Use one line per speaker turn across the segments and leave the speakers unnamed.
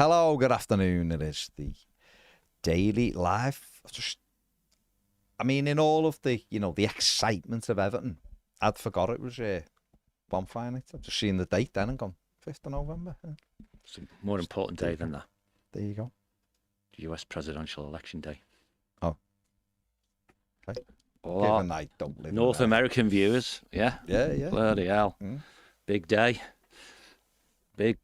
Hello, good afternoon. It is the Daily Live. In all of the, the excitement of Everton, I'd forgot it was one final. I've just seen the date then and gone, 5th of November. Yeah.
It's a more important day than that.
There you go.
The US presidential election day.
Oh. Okay.
All
Given I don't live
North
in
American viewers, yeah.
Yeah.
Bloody hell. Big day.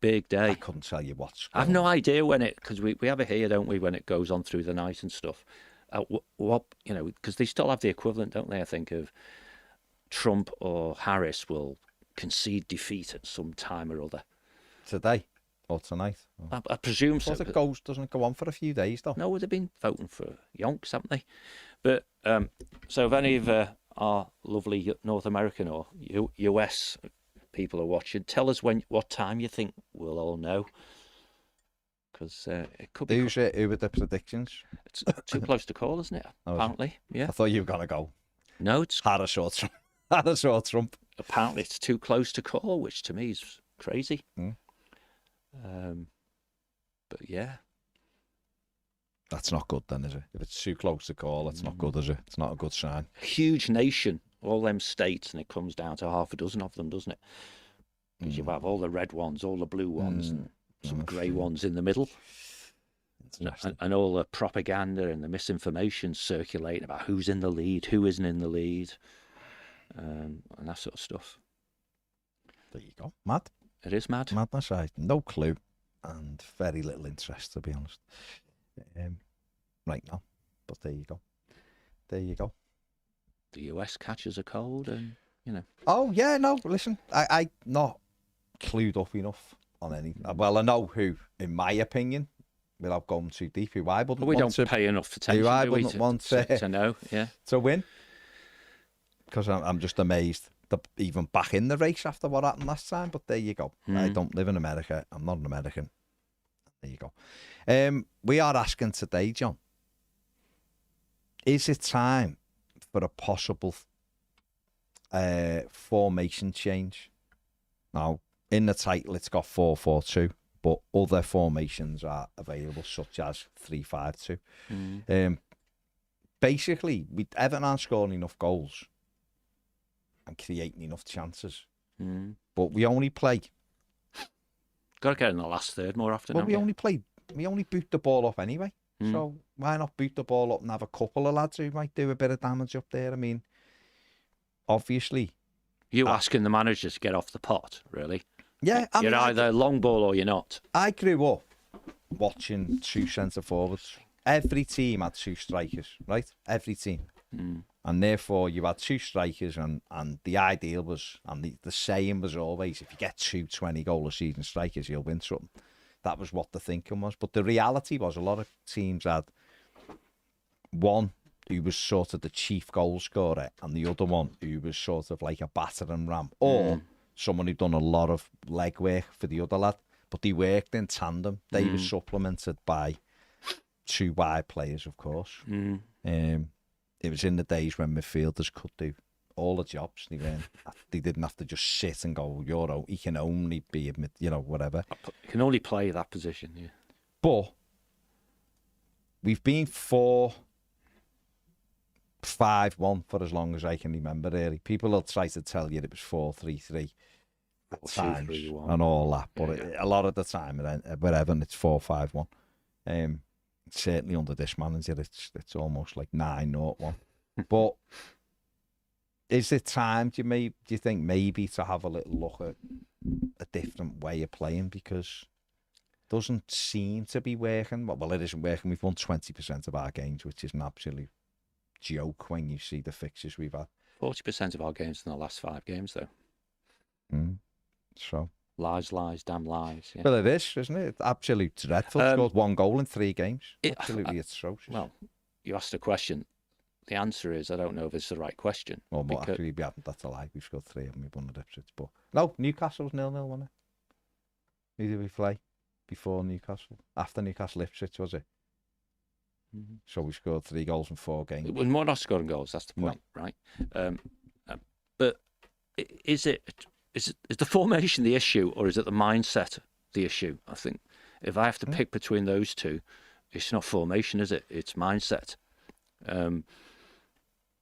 Big day.
I couldn't tell you what's
I have no idea when it, because we have it here, don't we, when it goes on through the night and stuff. Because they still have the equivalent, don't they, I think, of Trump or Harris will concede defeat at some time or other.
Today or tonight?
I presume so.
Doesn't it go on for a few days, though?
No, they've been voting for yonks, haven't they? But, so if any of our lovely North American or US people are watching, tell us what time you think we'll all know. Because it could be...
Who were the predictions?
It's too close to call, isn't it? Apparently, yeah.
I thought you were going to go.
No, it's...
Harris or Trump.
Apparently it's too close to call, which to me is crazy. But yeah.
That's not good then, is it? If it's too close to call, it's not good, is it? It's not a good sign.
Huge nation, all them states, and it comes down to half a dozen of them, doesn't it? Because you have all the red ones, all the blue ones, and some grey ones in the middle. And all the propaganda and the misinformation circulating about who's in the lead, who isn't in the lead, and that sort of stuff.
There you go. Mad.
It is mad.
Madness. I no clue and very little interest, to be honest, right now. But there you go. The
US catches a cold and,
Oh, yeah, no, listen, I not clued up enough on any... Well, I know who, in my opinion, without going too deep, who I wouldn't want to...
We don't pay enough attention,
who I
do we,
wouldn't want
to know, yeah.
To win. Because I'm just amazed they're even back in the race after what happened last time, but there you go. I don't live in America. I'm not an American. There you go. We are asking today, John, is it time for a possible formation change? Now, in the title, it's got 4-4-2, but other formations are available, such as 3-5-2. Basically, Everton aren't scoring enough goals and creating enough chances. But we only play...
Got to get in the last third more often.
Well, we only boot the ball up anyway. So why not boot the ball up and have a couple of lads who might do a bit of damage up there? I mean, obviously...
You asking the manager to get off the pot, really?
Yeah.
You're either long ball or you're not.
I grew up watching two centre forwards. Every team had two strikers, right? Every team. And therefore, you had two strikers, and the ideal was, and the saying was always, if you get 20-goal a season strikers, you'll win something. That was what the thinking was. But the reality was, a lot of teams had one who was sort of the chief goal scorer, and the other one who was sort of like a battering ram, or someone who'd done a lot of legwork for the other lad. But they worked in tandem. They were supplemented by two wide players, of course. It was in the days when midfielders could do all the jobs. They didn't have to just sit and go, he can only be a whatever.
He can only play that position, yeah.
But we've been 4-5-1 for as long as I can remember, really. People will try to tell you it was 4-3-3 at times and all that, but a lot of the time, wherever, it's 4-5-1. Certainly under this manager, it's almost like 9-0-1. But is it time, do you think, maybe to have a little look at a different way of playing? Because it doesn't seem to be working. Well, it isn't working. We've won 20% of our games, which is an absolute joke when you see the fixtures we've had.
40% of our games in the last 5 games, though.
So...
Lies, damn lies. Yeah.
Well, it is, isn't it? Absolute dreadful. Scored 1 goal in 3 games. Absolutely atrocious.
Well, you asked a question. The answer is, I don't know if it's the right question.
Well, actually, we haven't. That's a lie. We've scored 3 and we've won the Ipswich. But no, Newcastle's 0-0, wasn't it? Who did we play before Newcastle? After Newcastle, Ipswich, was it? So we scored 3 goals in 4 games.
We're not scoring goals. That's the point, right? But is the formation the issue, or is it the mindset the issue? I think if I have to pick between those two, it's not formation, is it? It's mindset.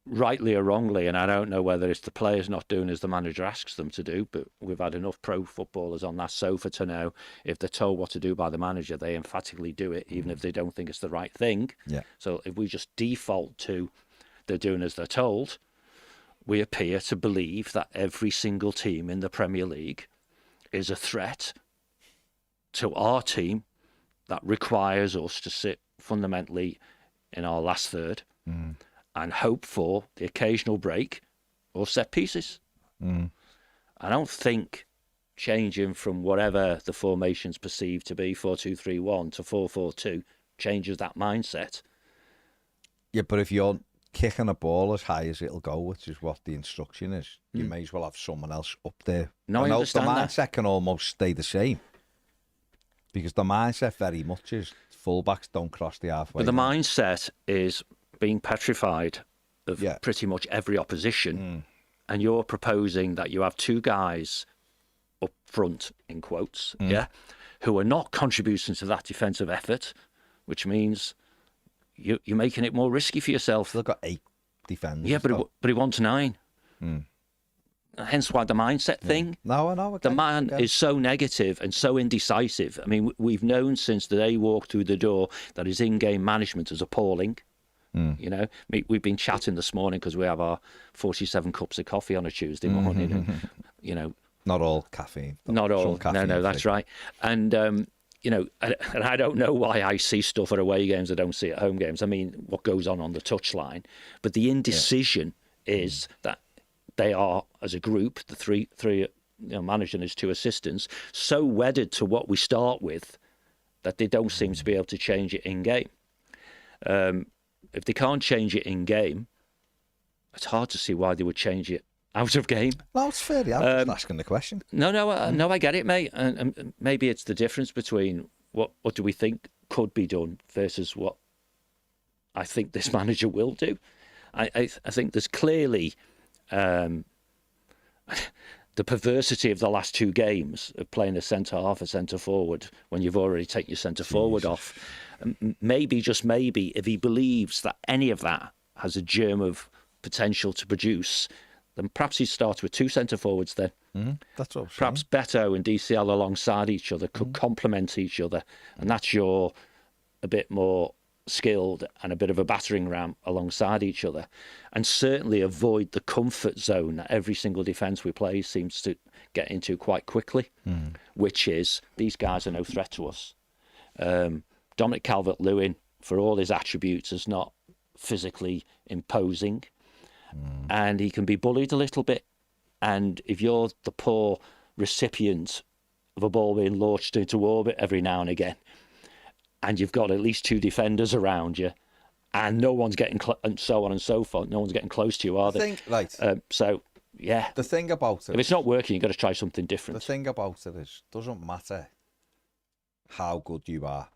Rightly or wrongly, and I don't know whether it's the players not doing as the manager asks them to do, but we've had enough pro footballers on that sofa to know if they're told what to do by the manager, they emphatically do it, even if they don't think it's the right thing.
Yeah.
So if we just default to they're doing as they're told, we appear to believe that every single team in the Premier League is a threat to our team that requires us to sit fundamentally in our last third and hope for the occasional break or set pieces. I don't think changing from whatever the formation's perceived to be, 4-2-3-1 to 4-4-2, changes that mindset.
Yeah, but if you're kicking a ball as high as it'll go, which is what the instruction is, you may as well have someone else up there.
No, I understand
the
that.
mindset can almost stay the same, because the mindset very much is fullbacks don't cross the halfway
But the
line.
mindset is being petrified of pretty much every opposition, and you're proposing that you have two guys up front, in quotes, who are not contributing to that defensive effort, which means you're making it more risky for yourself.
They've got 8 defenders.
Yeah, but he wants 9. Hence why the mindset thing.
No, I know.
The man is so negative and so indecisive. I mean, we've known since the day he walked through the door that his in-game management is appalling. You know, we've been chatting this morning because we have our 47 cups of coffee on a Tuesday morning. And, you know,
not all caffeine.
not all.
Some caffeine
No, that's right. And you know, and I don't know why I see stuff at away games I don't see at home games. I mean, what goes on the touchline, but the indecision is that they are, as a group, the three manager and his 2 assistants, so wedded to what we start with that they don't seem to be able to change it in game. If they can't change it in game, it's hard to see why they would change it out of game.
No, it's fair. I'm just asking the question.
No, I get it, mate. And maybe it's the difference between what do we think could be done versus what I think this manager will do. I think there's clearly the perversity of the last 2 games of playing a centre half, a centre forward, when you've already taken your centre forward off. Maybe, just maybe, if he believes that any of that has a germ of potential to produce, then perhaps he'd start with 2 centre forwards then.
That's what
Perhaps Beto and DCL alongside each other could complement each other, and that's your a bit more skilled and a bit of a battering ram alongside each other, and certainly avoid the comfort zone that every single defence we play seems to get into quite quickly, which is these guys are no threat to us. Dominic Calvert-Lewin, for all his attributes, is not physically imposing, and he can be bullied a little bit. And if you're the poor recipient of a ball being launched into orbit every now and again, and you've got at least 2 defenders around you, and no one's getting and so on and so forth, no one's getting close to you, are they? So, yeah.
The thing about it,
if it's not working, you've got to try something different.
The thing about it is, it doesn't matter how good you are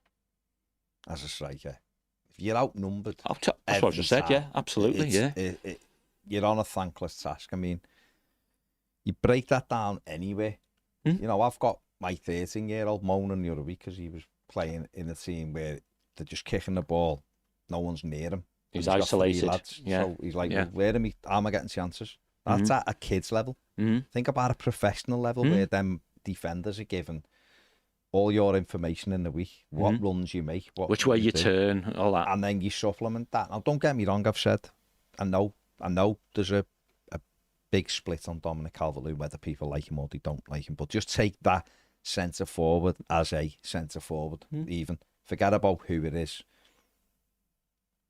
as a striker. If you're outnumbered,
that's what I just said. Yeah, absolutely.
You're on a thankless task. I mean, you break that down anywhere. You know, I've got my 13-year-old moaning the other week because he was playing in a team where they're just kicking the ball, no one's near him.
He's isolated.
Lads,
yeah.
So he's like, where am I getting chances? That's at a kid's level. Think about a professional level where them defenders are given all your information in the week, what runs you make,
which way you turn, all that.
And then you supplement that. Now, don't get me wrong, I've said, I know there's a big split on Dominic Calvert-Lewin, whether people like him or they don't like him, but just take that centre forward as a centre forward, even. Forget about who it is.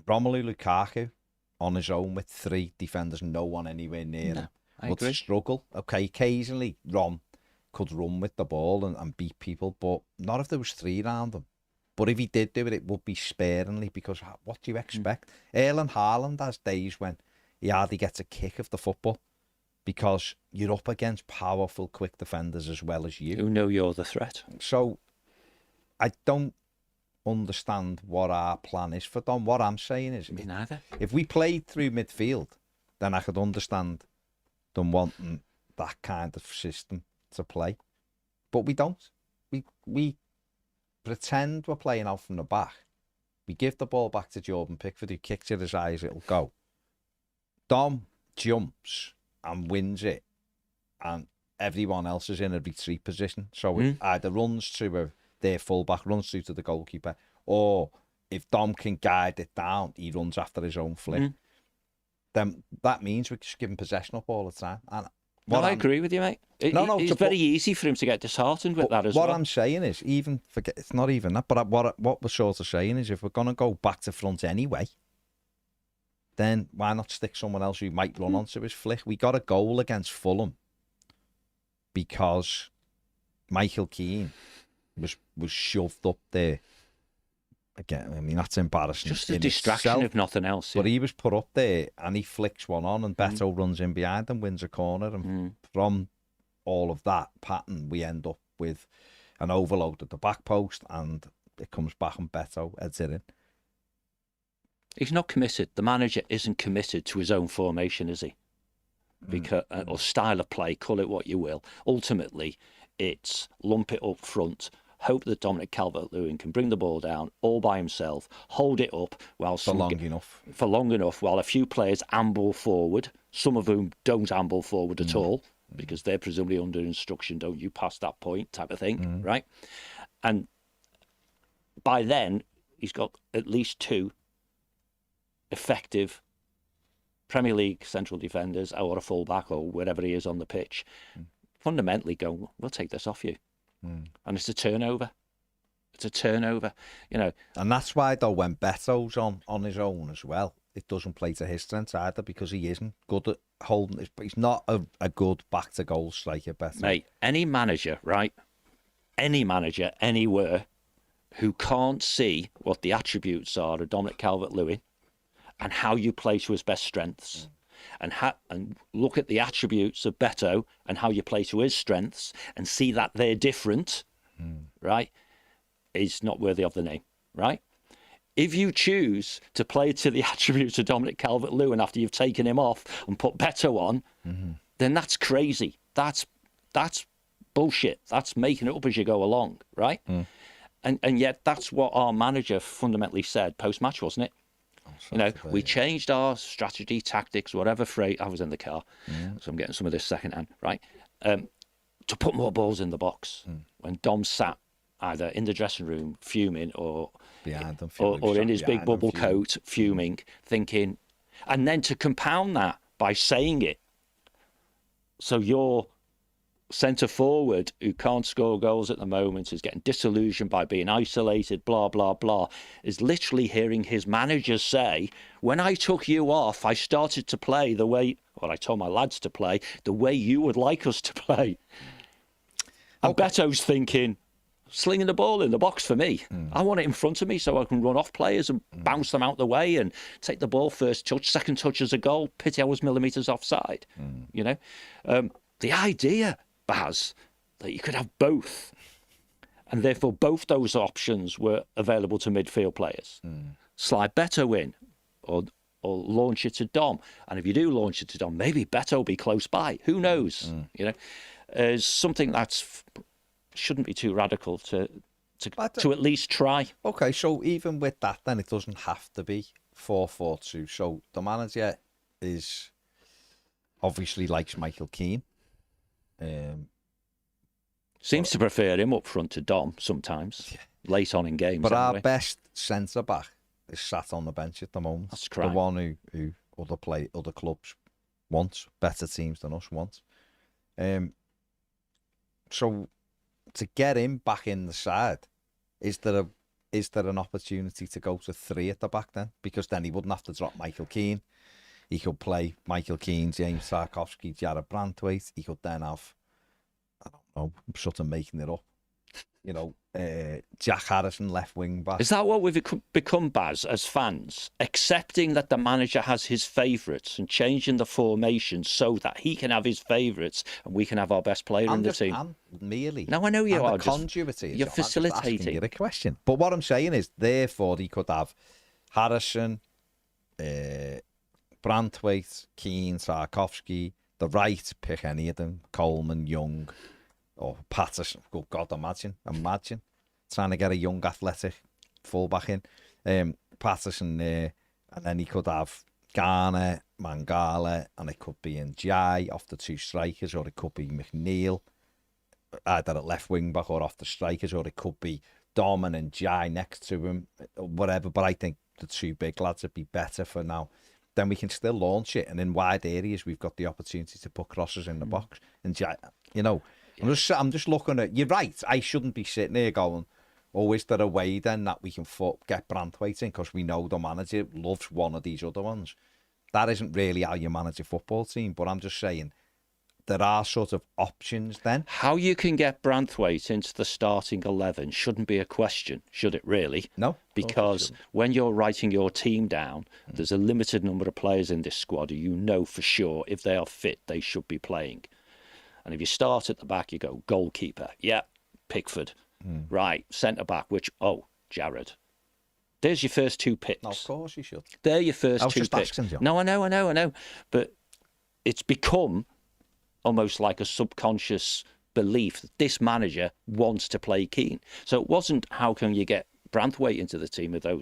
Romelu Lukaku on his own with 3 defenders, no one anywhere near him.
I agree.
Struggle. Okay, occasionally Rom could run with the ball and beat people, but not if there was 3 around him. But if he did do it, it would be sparingly, because what do you expect? Erling Haaland has days when he hardly gets a kick of the football because you're up against powerful, quick defenders as well as you.
Who know you're the threat.
So I don't understand what our plan is for Dom. What I'm saying is,
Me neither.
If we played through midfield, then I could understand them wanting that kind of system to play. But we don't. We pretend we're playing out from the back. We give the ball back to Jordan Pickford, who kicks it as high as it'll go. Dom jumps and wins it, and everyone else is in a retreat position. So it either runs through their fullback, runs through to the goalkeeper, or if Dom can guide it down, he runs after his own flick. Then that means we're just giving possession up all the time. And
I agree with you, mate. It's very easy for him to get disheartened with that as well.
What I'm saying is, it's not even that, but what we're sort of saying is, if we're going to go back to front anyway, then why not stick someone else who might run onto his flick? We got a goal against Fulham because Michael Keane was shoved up there. Again, I mean, that's embarrassing.
Just a distraction, itself, if nothing else.
Yeah. But he was put up there and he flicks one on, and Beto runs in behind and wins a corner. And from all of that pattern, we end up with an overload at the back post, and it comes back and Beto heads it in.
He's not committed. The manager isn't committed to his own formation, is he? Because or style of play, call it what you will. Ultimately, it's lump it up front. Hope that Dominic Calvert-Lewin can bring the ball down all by himself, hold it up for long enough while a few players amble forward, some of whom don't amble forward at all, because they're presumably under instruction, don't you pass that point type of thing, right? And by then, he's got at least 2 effective Premier League central defenders or a fullback or wherever he is on the pitch, fundamentally going, we'll take this off you. And it's a turnover. It's a turnover, you know. And
that's why, though, when Beto's on his own as well, it doesn't play to his strengths either, because he isn't good at holding it. But he's not a good back-to-goal striker, Beto.
Mate, any manager, right? Any manager, anywhere, who can't see what the attributes are of Dominic Calvert-Lewin and how you play to his best strengths, and look at the attributes of Beto and how you play to his strengths and see that they're different, right, is not worthy of the name, right? If you choose to play to the attributes of Dominic Calvert-Lewin after you've taken him off and put Beto on, then that's crazy. That's bullshit. That's making it up as you go along, right? And yet that's what our manager fundamentally said post-match, wasn't it? You know, we changed our strategy, tactics, whatever phrase. I was in the car, so I'm getting some of this secondhand, right? To put more balls in the box. When Dom sat either in the dressing room fuming or
behind them,
or in his big bubble coat fuming, thinking, and then to compound that by saying it. So your centre forward who can't score goals at the moment, is getting disillusioned by being isolated, blah, blah, blah, is literally hearing his manager say, when I took you off, I started to play the way, or I told my lads to play, the way you would like us to play. And Beto's thinking, slinging the ball in the box for me. I want it in front of me so I can run off players and bounce them out the way and take the ball first touch, second touch as a goal. Pity I was millimetres offside, you know. The idea, Baz, that you could have both, and therefore both those options were available to midfield players. Slide Beto in, or launch it to Dom. And if you do launch it to Dom, maybe Beto will be close by. Who knows? You know, is something that's shouldn't be too radical to at least try.
Okay, so even with that, then it doesn't have to be 4-4-2. So the manager is obviously likes Michael Keane.
Seems to prefer him up front to Dom sometimes, late on in games.
But
anyway.
Our best centre back is sat on the bench at the moment.
That's correct.
The one who other clubs want, better teams than us want. So to get him back in the side, is there an opportunity to go to 3 at the back then? Because then he wouldn't have to drop Michael Keane. He could play Michael Keane, James Tarkowski, Jared Brandtwaite. He could then have, I don't know, I'm sort of making it up, you know, Jack Harrison, left wing back.
Is that what we've become, Baz, as fans? Accepting that the manager has his favourites and changing the formation so that he can have his favourites and we can have our best player in the team?
I'm merely.
No, I know you are.
Conduit.
You're facilitating.
I'm just asking you a question. But what I'm saying is, therefore, he could have Harrison, Brandtwaite, Keane, Tarkowski, the right, pick any of them, Coleman, Young, or Patterson. Good God, imagine. trying to get a young athletic fullback in. Patterson there, and then he could have Garner, Mangala, and it could be Njai off the two strikers, or it could be McNeil either at left wing back or off the strikers, or it could be Dom and Njai next to him, whatever. But I think the two big lads would be better for now. Then we can still launch it, and in wide areas we've got the opportunity to put crosses in the box. And you know, I'm just looking at. You're right. I shouldn't be sitting there going, "Oh, is there a way then that we can get Branthwaite in?" Because we know the manager loves one of these other ones. That isn't really how you manage a football team. But I'm just saying there are sort of options then.
How you can get Branthwaite into the starting 11 shouldn't be a question, should it really?
No.
Because when you're writing your team down, there's a limited number of players in this squad who you know for sure, if they are fit, they should be playing. And if you start at the back, you go goalkeeper. Yeah, Pickford. Right, centre-back, Jared. There's your first two picks.
No, of course you should.
They're your first two
just
picks.
Asking, John.
No, I know. But it's become almost like a subconscious belief that this manager wants to play Keane. So it wasn't how can you get Branthwaite into the team, although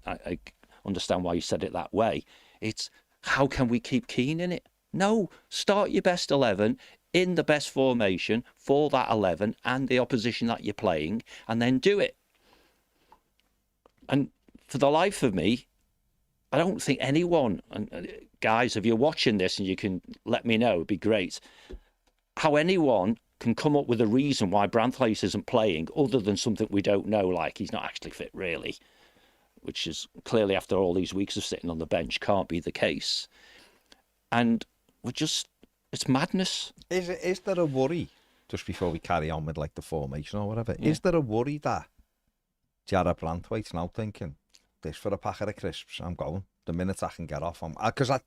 I understand why you said it that way. It's how can we keep Keane in it? No, start your best 11 in the best formation for that 11 and the opposition that you're playing, and then do it. And for the life of me, I don't think anyone, and guys, if you're watching this and you can let me know, it'd be great, how anyone can come up with a reason why Branthwaite isn't playing other than something we don't know, like he's not actually fit really, which is clearly after all these weeks of sitting on the bench can't be the case. And it's madness.
Is there a worry, just before we carry on with like the formation or whatever, is there a worry that Jared Branthwaite's now thinking, this for a packet of crisps, I'm going. The minute I can get off, because I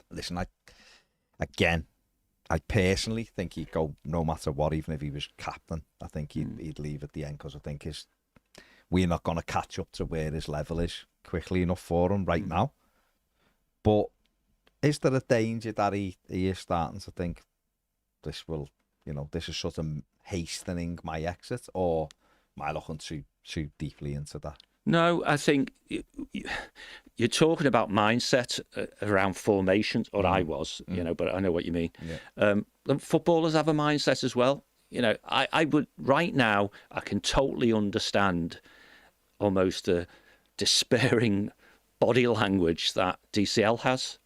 personally think he'd go no matter what, even if he was captain. I think he'd leave at the end, because I think we're not going to catch up to where his level is quickly enough for him right now. But is there a danger that he is starting to think this is sort of hastening my exit, or am I looking too deeply into that?
No, I think you're talking about mindset around formations, or I was, but I know what you mean. Yeah. Footballers have a mindset as well. I would, right now, I can totally understand almost the despairing body language that DCL has,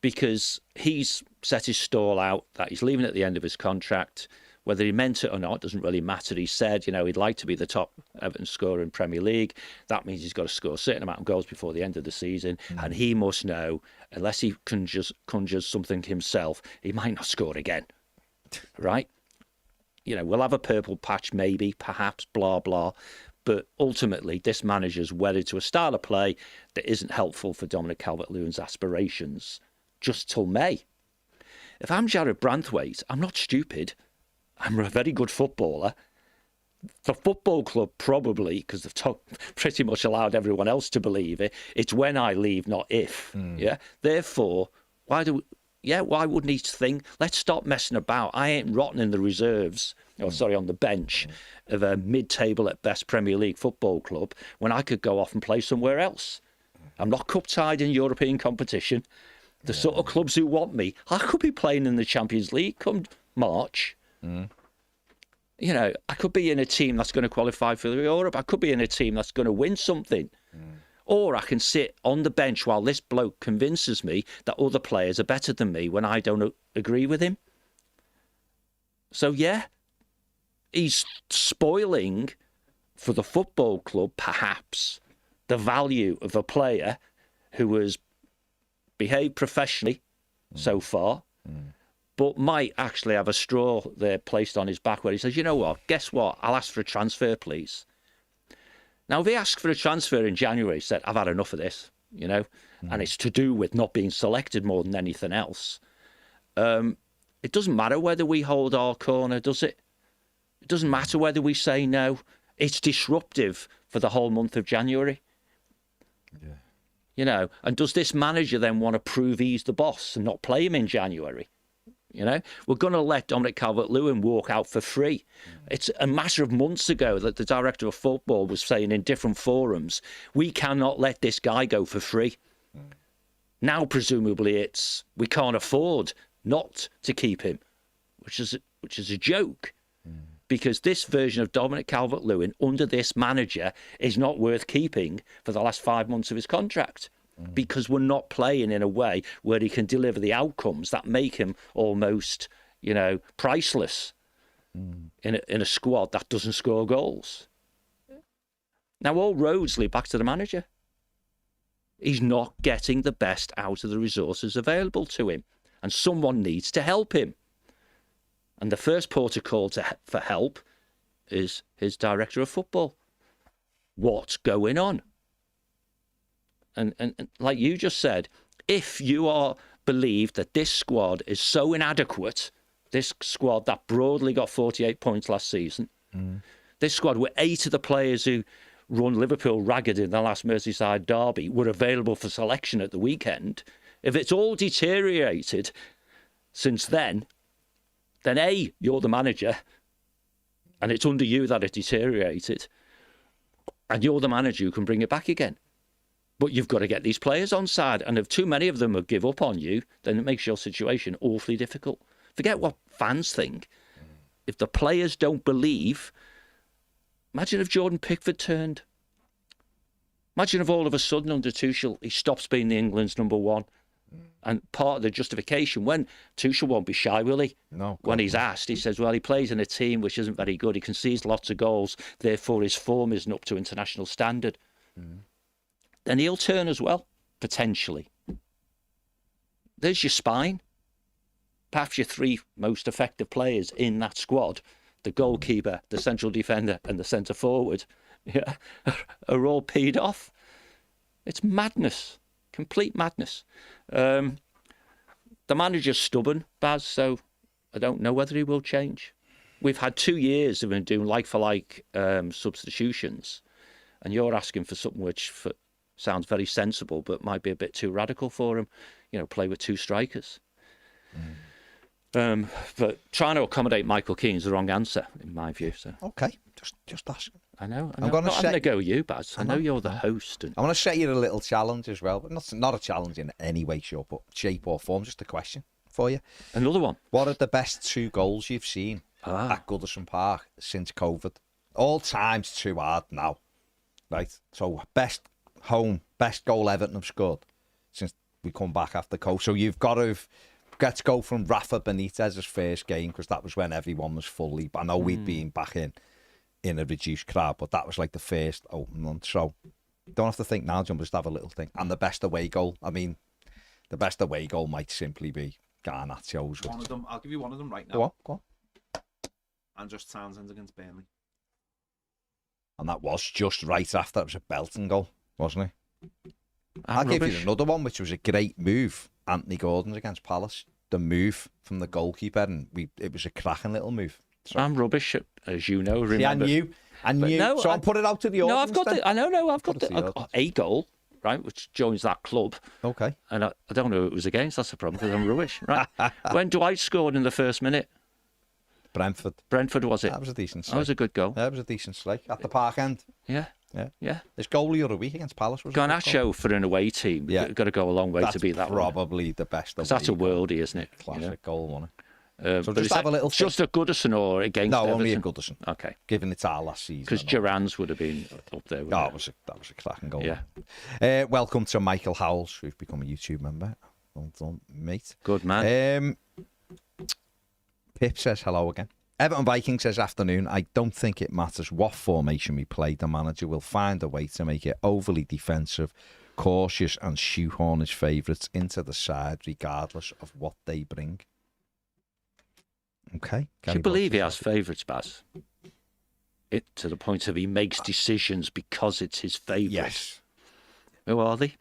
because he's set his stall out that he's leaving at the end of his contract. Whether he meant it or not doesn't really matter. He said, he'd like to be the top Everton scorer in Premier League. That means he's got to score a certain amount of goals before the end of the season. And he must know, unless he conjures something himself, he might not score again. Right? We'll have a purple patch, maybe, perhaps, blah, blah. But ultimately, this manager's wedded to a style of play that isn't helpful for Dominic Calvert-Lewin's aspirations just till May. If I'm Jared Branthwaite, I'm not stupid. I'm a very good footballer. The football club probably, because they've pretty much allowed everyone else to believe it, it's when I leave, not if. Yeah. Therefore, why wouldn't he think, let's stop messing about. I ain't rotten in the reserves, on the bench of a mid-table at best Premier League football club when I could go off and play somewhere else. I'm not cup-tied in European competition. The sort of clubs who want me, I could be playing in the Champions League come March. I could be in a team that's going to qualify for Europe. I could be in a team that's going to win something. Or I can sit on the bench while this bloke convinces me that other players are better than me when I don't agree with him. So, yeah, he's spoiling for the football club, perhaps, the value of a player who has behaved professionally so far, but might actually have a straw there placed on his back where he says, you know what, guess what, I'll ask for a transfer, please. Now, if he asked for a transfer in January, he said, I've had enough of this, and it's to do with not being selected more than anything else. It doesn't matter whether we hold our corner, does it? It doesn't matter whether we say no. It's disruptive for the whole month of January. Yeah. And does this manager then want to prove he's the boss and not play him in January? You know, we're going to let Dominic Calvert-Lewin walk out for free. It's a matter of months ago that the director of football was saying in different forums, we cannot let this guy go for free. Now, presumably, it's we can't afford not to keep him, which is a joke. Because this version of Dominic Calvert-Lewin under this manager is not worth keeping for the last 5 months of his contract. Because we're not playing in a way where he can deliver the outcomes that make him almost, priceless in a squad that doesn't score goals. Now, all roads lead back to the manager. He's not getting the best out of the resources available to him, and someone needs to help him. And the first port of call for help is his director of football. What's going on? And like you just said, if you believe that this squad is so inadequate, this squad that broadly got 48 points last season, this squad where 8 of the players who run Liverpool ragged in the last Merseyside derby were available for selection at the weekend, if it's all deteriorated since then A, you're the manager, and it's under you that it deteriorated, and you're the manager who can bring it back again. But you've got to get these players on side. And if too many of them will give up on you, then it makes your situation awfully difficult. Forget what fans think. If the players don't believe, imagine if Jordan Pickford turned. Imagine if all of a sudden under Tuchel, he stops being the England's number one. And part of the justification, when Tuchel won't be shy, will he?
No.
When he's asked, he says, well, he plays in a team which isn't very good. He concedes lots of goals. Therefore, his form isn't up to international standard. Then he'll turn as well, potentially. There's your spine. Perhaps your 3 most effective players in that squad, the goalkeeper, the central defender, and the centre forward, are all peed off. It's madness, complete madness. The manager's stubborn, Baz, so I don't know whether he will change. We've had 2 years of him doing like-for-like substitutions, and you're asking for something which sounds very sensible, but might be a bit too radical for him. Play with 2 strikers. But trying to accommodate Michael Keane's the wrong answer, in my view. So
Okay, just ask.
I know.
I'm going
to go with you, Baz. I know you're the host. And...
I want to set you a little challenge as well, but not a challenge in any way, shape or form. Just a question for you.
Another one.
What are the best 2 goals you've seen at Goodison Park since COVID? All time's too hard now, right? So best goal Everton have scored since we come back after COVID. So you've got to get to go from Rafa Benitez's first game, because that was when everyone was fully. I know we'd been back in a reduced crowd, but that was like the first open month. So don't have to think now, John, just have a little think. And the best away goal. I mean, the best away goal might simply be Garnaccio's.
One of them. I'll give you one of them right now.
Go on.
And just Townsend against Burnley.
And that was just right after. It was a belting goal, wasn't it? I'll give you another one, which was a great move. Anthony Gordon's against Palace. The move from the goalkeeper, and it was a cracking little move. So,
I'm rubbish, as you know. Remember?
Yeah, and you.
No,
so I'll put it out to the audience.
No, I've got
then.
I've got a goal, right, which joins that club.
Okay.
And I don't know who it was against. That's the problem, because I'm rubbish. Right. When Dwight scored in the first minute. Brentford, was it?
That was a decent strike.
That was a good goal.
That was a decent strike at the Park End.
Yeah.
This goalie of the week against Palace was
Garnacho for an away team.
Yeah.
Got to go a long way to beat that one.
Probably the best.
That's a worldie, isn't it?
Classic goal, wasn't
it?
So just have a little.
Just a Goodison or against
No,
Everton?
only a Goodison.
Okay.
Given it's our last season.
Because Duran's would have been up there.
That was a cracking goal.
Yeah.
Welcome to Michael Howells, who's become a YouTube member. Well done, mate.
Good man.
Pip says hello again. Everton Viking says afternoon. I don't think it matters what formation we play. The manager will find a way to make it overly defensive, cautious, and shoehorn his favourites into the side, regardless of what they bring. Okay.
Do you believe he has favourites, Baz? To the point of he makes decisions because it's his favourite.
Yes.
Who are they?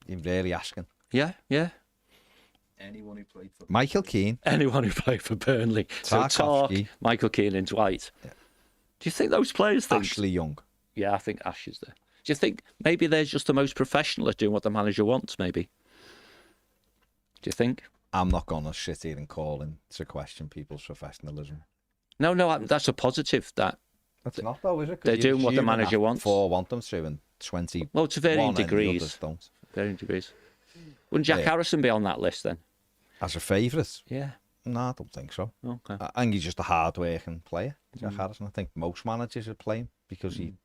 You're really asking.
Yeah.
Anyone who played for
Michael Keane.
Anyone who played for Burnley. So Tark, Michael Keane and Dwight. Yeah. Do you think those players think...
Ashley Young.
Yeah, I think Ash is there. Do you think maybe they're just the most professional at doing what the manager wants, maybe? Do you think?
I'm not going to sit here and call into question people's professionalism.
No, that's a positive.
That's not though, is it? 'Cause
They're
you're
doing what the
assuming
manager
that
wants.
4 want them to, and 20.
Well, to varying degrees.
Others don't.
Varying degrees. Wouldn't Jack Harrison be on that list then?
As a favourite?
Yeah.
No, I don't think so.
Okay.
I think he's just a hard-working player, Jack Harrison. I think most managers would play him because he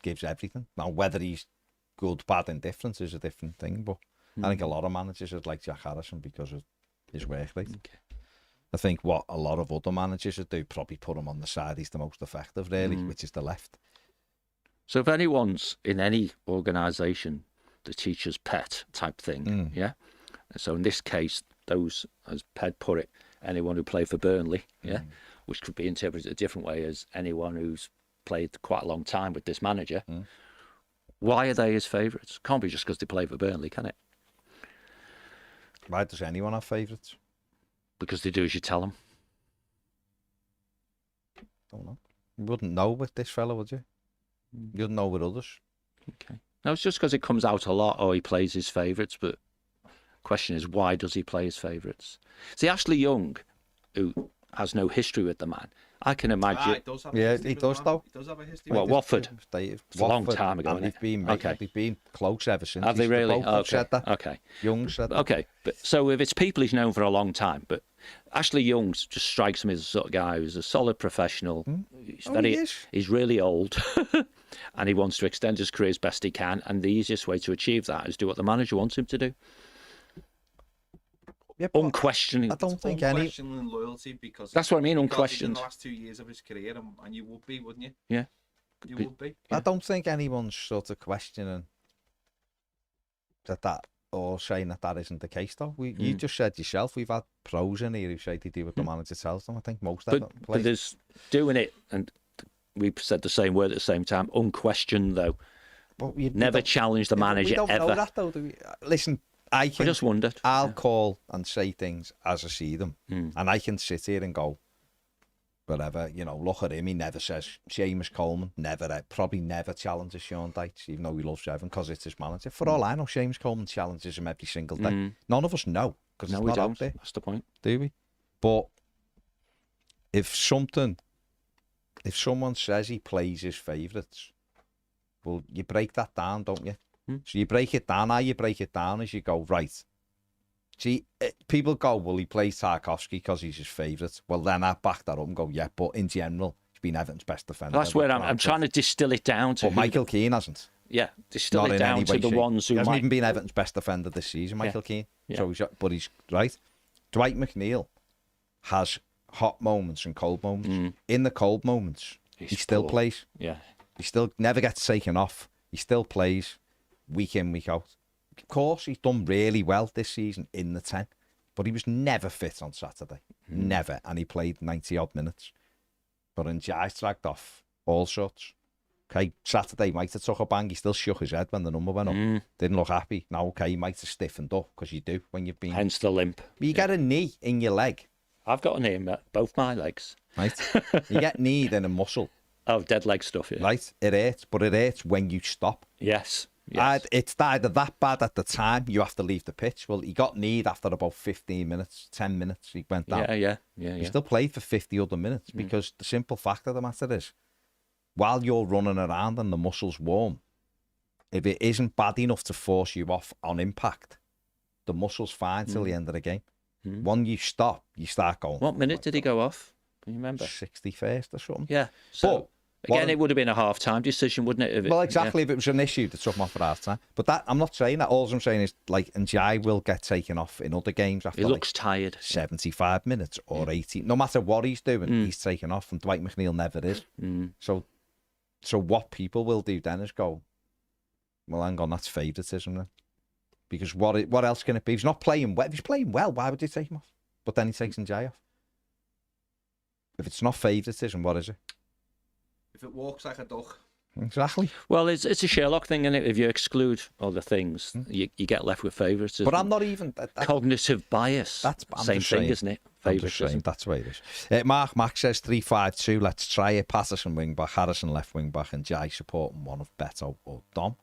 gives everything. Now, whether he's good, bad, indifferent is a different thing, but I think a lot of managers would like Jack Harrison because of his work rate.
Okay.
I think what a lot of other managers would do, probably put him on the side he's the most effective, really, which is the left.
So if anyone's in any organisation, the teacher's pet type thing, yeah? So in this case, those, as Ped put it, anyone who played for Burnley, yeah? Which could be interpreted a different way as anyone who's played quite a long time with this manager. Why are they his favourites? Can't be just because they play for Burnley, can it?
Why does anyone have favourites?
Because they do as you tell them.
Don't know. You wouldn't know with this fella, would you? You wouldn't know with others.
Okay. No, it's just because it comes out a lot, he plays his favourites, but the question is, why does he play his favourites? See, Ashley Young, who has no history with the man, I can imagine...
It does have a
Yeah,
history
he
with the
does,
man.
though.
He does have a history.
Well,
with
Watford.
It's
a long time ago,
and
isn't it?
they've been close ever since.
Have they really?
Both have said that.
Okay.
Young said that.
Okay, but so if it's people he's known for a long time, but Ashley Young just strikes me as the sort of guy who's a solid professional. He's
He is.
he's really old, and he wants to extend his career as best he can. And the easiest way to achieve that is do what the manager wants him to do.
Yeah, but
Unquestioning.
I don't think any...
Unquestioning loyalty because
That's what I mean,
because
unquestioned.
in the last 2 years of his career, and you would be, wouldn't you?
Yeah.
You would be.
I don't think anyone's sort of questioning that or saying that isn't the case, though. You just said yourself, we've had pros in here who say they do what the manager tells them. I think most of them
But there's doing it, and we've said the same word at the same time, unquestioned, though. Never challenge the manager
we don't
ever.
know that, though, do we? Listen, I
just wondered.
I'll call and say things as I see them, and I can sit here and go, whatever, look at him. He never says, Seamus Coleman, probably never challenges Sean Dyche, even though he loves Everton because it's his manager. For all I know, Seamus Coleman challenges him every single day. None of us know because
No,
it's
we
not out
don't.
there,
That's the point.
do we? But if someone says he plays his favourites, well, you break that down, don't you? So you break it down. How you break it down is you go, right. See, people go, well, he plays Tarkowski because he's his favourite. Well, then I back that up and go, yeah, but in general, he's been Everton's best defender.
That's where I'm trying to distill it down to.
But Michael Keane hasn't.
Yeah, distill
Not
it
in
down
any
to
way,
the
shape.
ones who
He hasn't
might.
even been Everton's best defender this season, Michael Keane.
Yeah.
So he's right. Dwight McNeil has hot moments and cold moments. In the cold moments, he still
poor.
plays.
Yeah.
He still never gets taken off. He still plays week in, week out. Of course, he's done really well this season in the 10, but he was never fit on Saturday. Never. And he played 90-odd minutes. But Njai's dragged off all sorts. Okay, Saturday might have took a bang. He still shook his head when the number went up. Didn't look happy. Now, okay, he might have stiffened up because you do when you've been...
Hence the limp.
But you get a knee in your leg.
I've got a knee in both my legs.
Right? You get kneed in a muscle.
Oh, dead leg stuff, yeah.
Right? It hurts, but it hurts when you stop.
Yes.
It's either that bad at the time, you have to leave the pitch. Well, he got kneed after about 15 minutes, 10 minutes, he went down.
Yeah.
He still played for 50 other minutes because the simple fact of the matter is, while you're running around and the muscle's warm, if it isn't bad enough to force you off on impact, the muscle's fine till the end of the game. When you stop, you start going.
What minute did he go off? Can you remember?
61st or something.
Yeah. So, again, it would have been a half-time decision, wouldn't it?
Well, exactly. If it was an issue that took him off at half time. But that, I'm not saying that. All I'm saying is, like, Njai will get taken off in other games after
He looks tired.
75 minutes or 80. No matter what he's doing, he's taken off, and Dwight McNeil never is. So what people will do then is go, well, hang on, that's favouritism then. Because what else can it be? If he's not playing well. If he's playing well, why would he take him off? But then he takes Njai off. If it's not favouritism, what is it?
If it walks like a duck.
Exactly.
Well, it's a Sherlock thing, isn't it? If you exclude other things, you get left with favouritism.
But I'm not even...
Cognitive bias.
I'm
same
just
thing,
saying,
isn't it?
I'm just saying, that's the way it is. Mark says 3-5-2. Let's try it. Patterson wing back, Harrison left wing back, and Jai supporting one of Beto or Dom.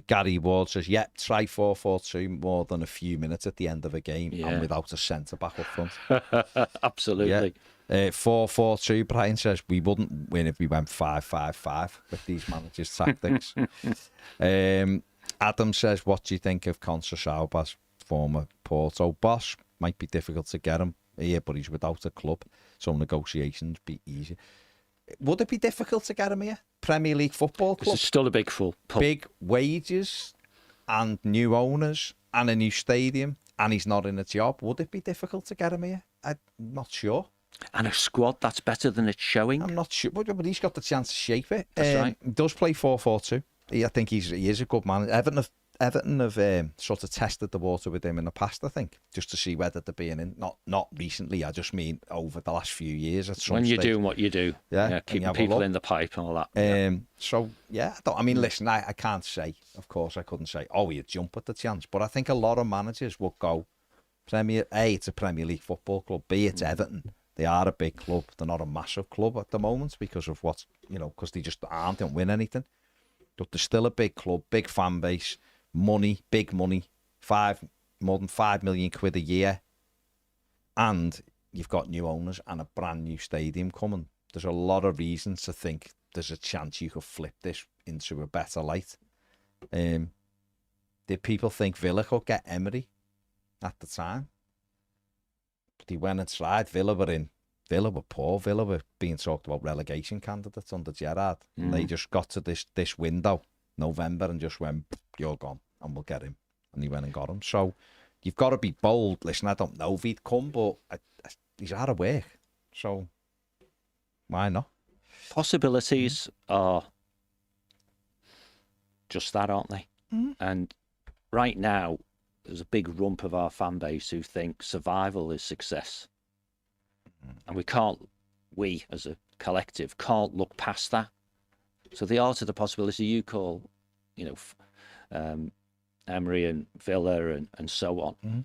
Gary Ward says, yep, try 4-4-2 more than a few minutes at the end of a game and without a centre-back up front.
Absolutely.
4-4-2, Brian says, we wouldn't win if we went 5-5-5 with these managers' tactics. Adam says, what do you think of Conceição, former Porto boss? Might be difficult to get him here, but he's without a club, so negotiations be easy. Would it be difficult to get him here? Premier League football club?
It's still a big full.
Big wages and new owners and a new stadium, and he's not in a job. Would it be difficult to get him here? I'm not sure.
And a squad that's better than it's showing.
I'm not sure, but he's got the chance to shape it.
That's right.
He does play 4-4-2. I think he is a good man. Everton have sort of tested the water with him in the past, I think, just to see whether they're being in. Not recently, I just mean over the last few years. At some
when you're
stage.
doing what you do, keeping people in the pipe and all that.
So, listen, I can't say, of course, I couldn't say, he'd jump at the chance. But I think a lot of managers will go, it's a Premier League football club, B, it's Everton. They are a big club. They're not a massive club at the moment because of what, because they just aren't, don't win anything. But they're still a big club, big fan base. Money, big money, more than £5 million a year, and you've got new owners and a brand new stadium coming. There's a lot of reasons to think there's a chance you could flip this into a better light. Did people think Villa could get Emery at the time? But he went and tried. Villa were poor. Villa were being talked about relegation candidates under Gerrard. And they just got to this window, November, and just went, you're gone, and we'll get him. And he went and got him. So you've got to be bold. Listen, I don't know if he'd come, but he's out of work. So why not?
Possibilities are just that, aren't they? And right now, there's a big rump of our fan base who think survival is success. And we as a collective can't look past that. So the art of the possibility you call, Emery and Villa and so on.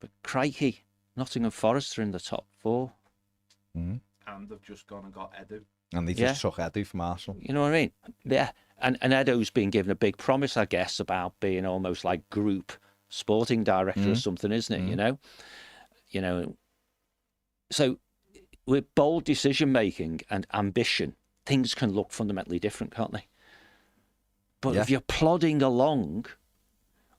But crikey, Nottingham Forest are in the top 4.
And they've just gone and got Edu.
And they just took Edu from Arsenal.
You know what I mean? Yeah. And Edu's been given a big promise, I guess, about being almost like group sporting director or something, isn't it? So with bold decision making and ambition, things can look fundamentally different, can't they? But if you're plodding along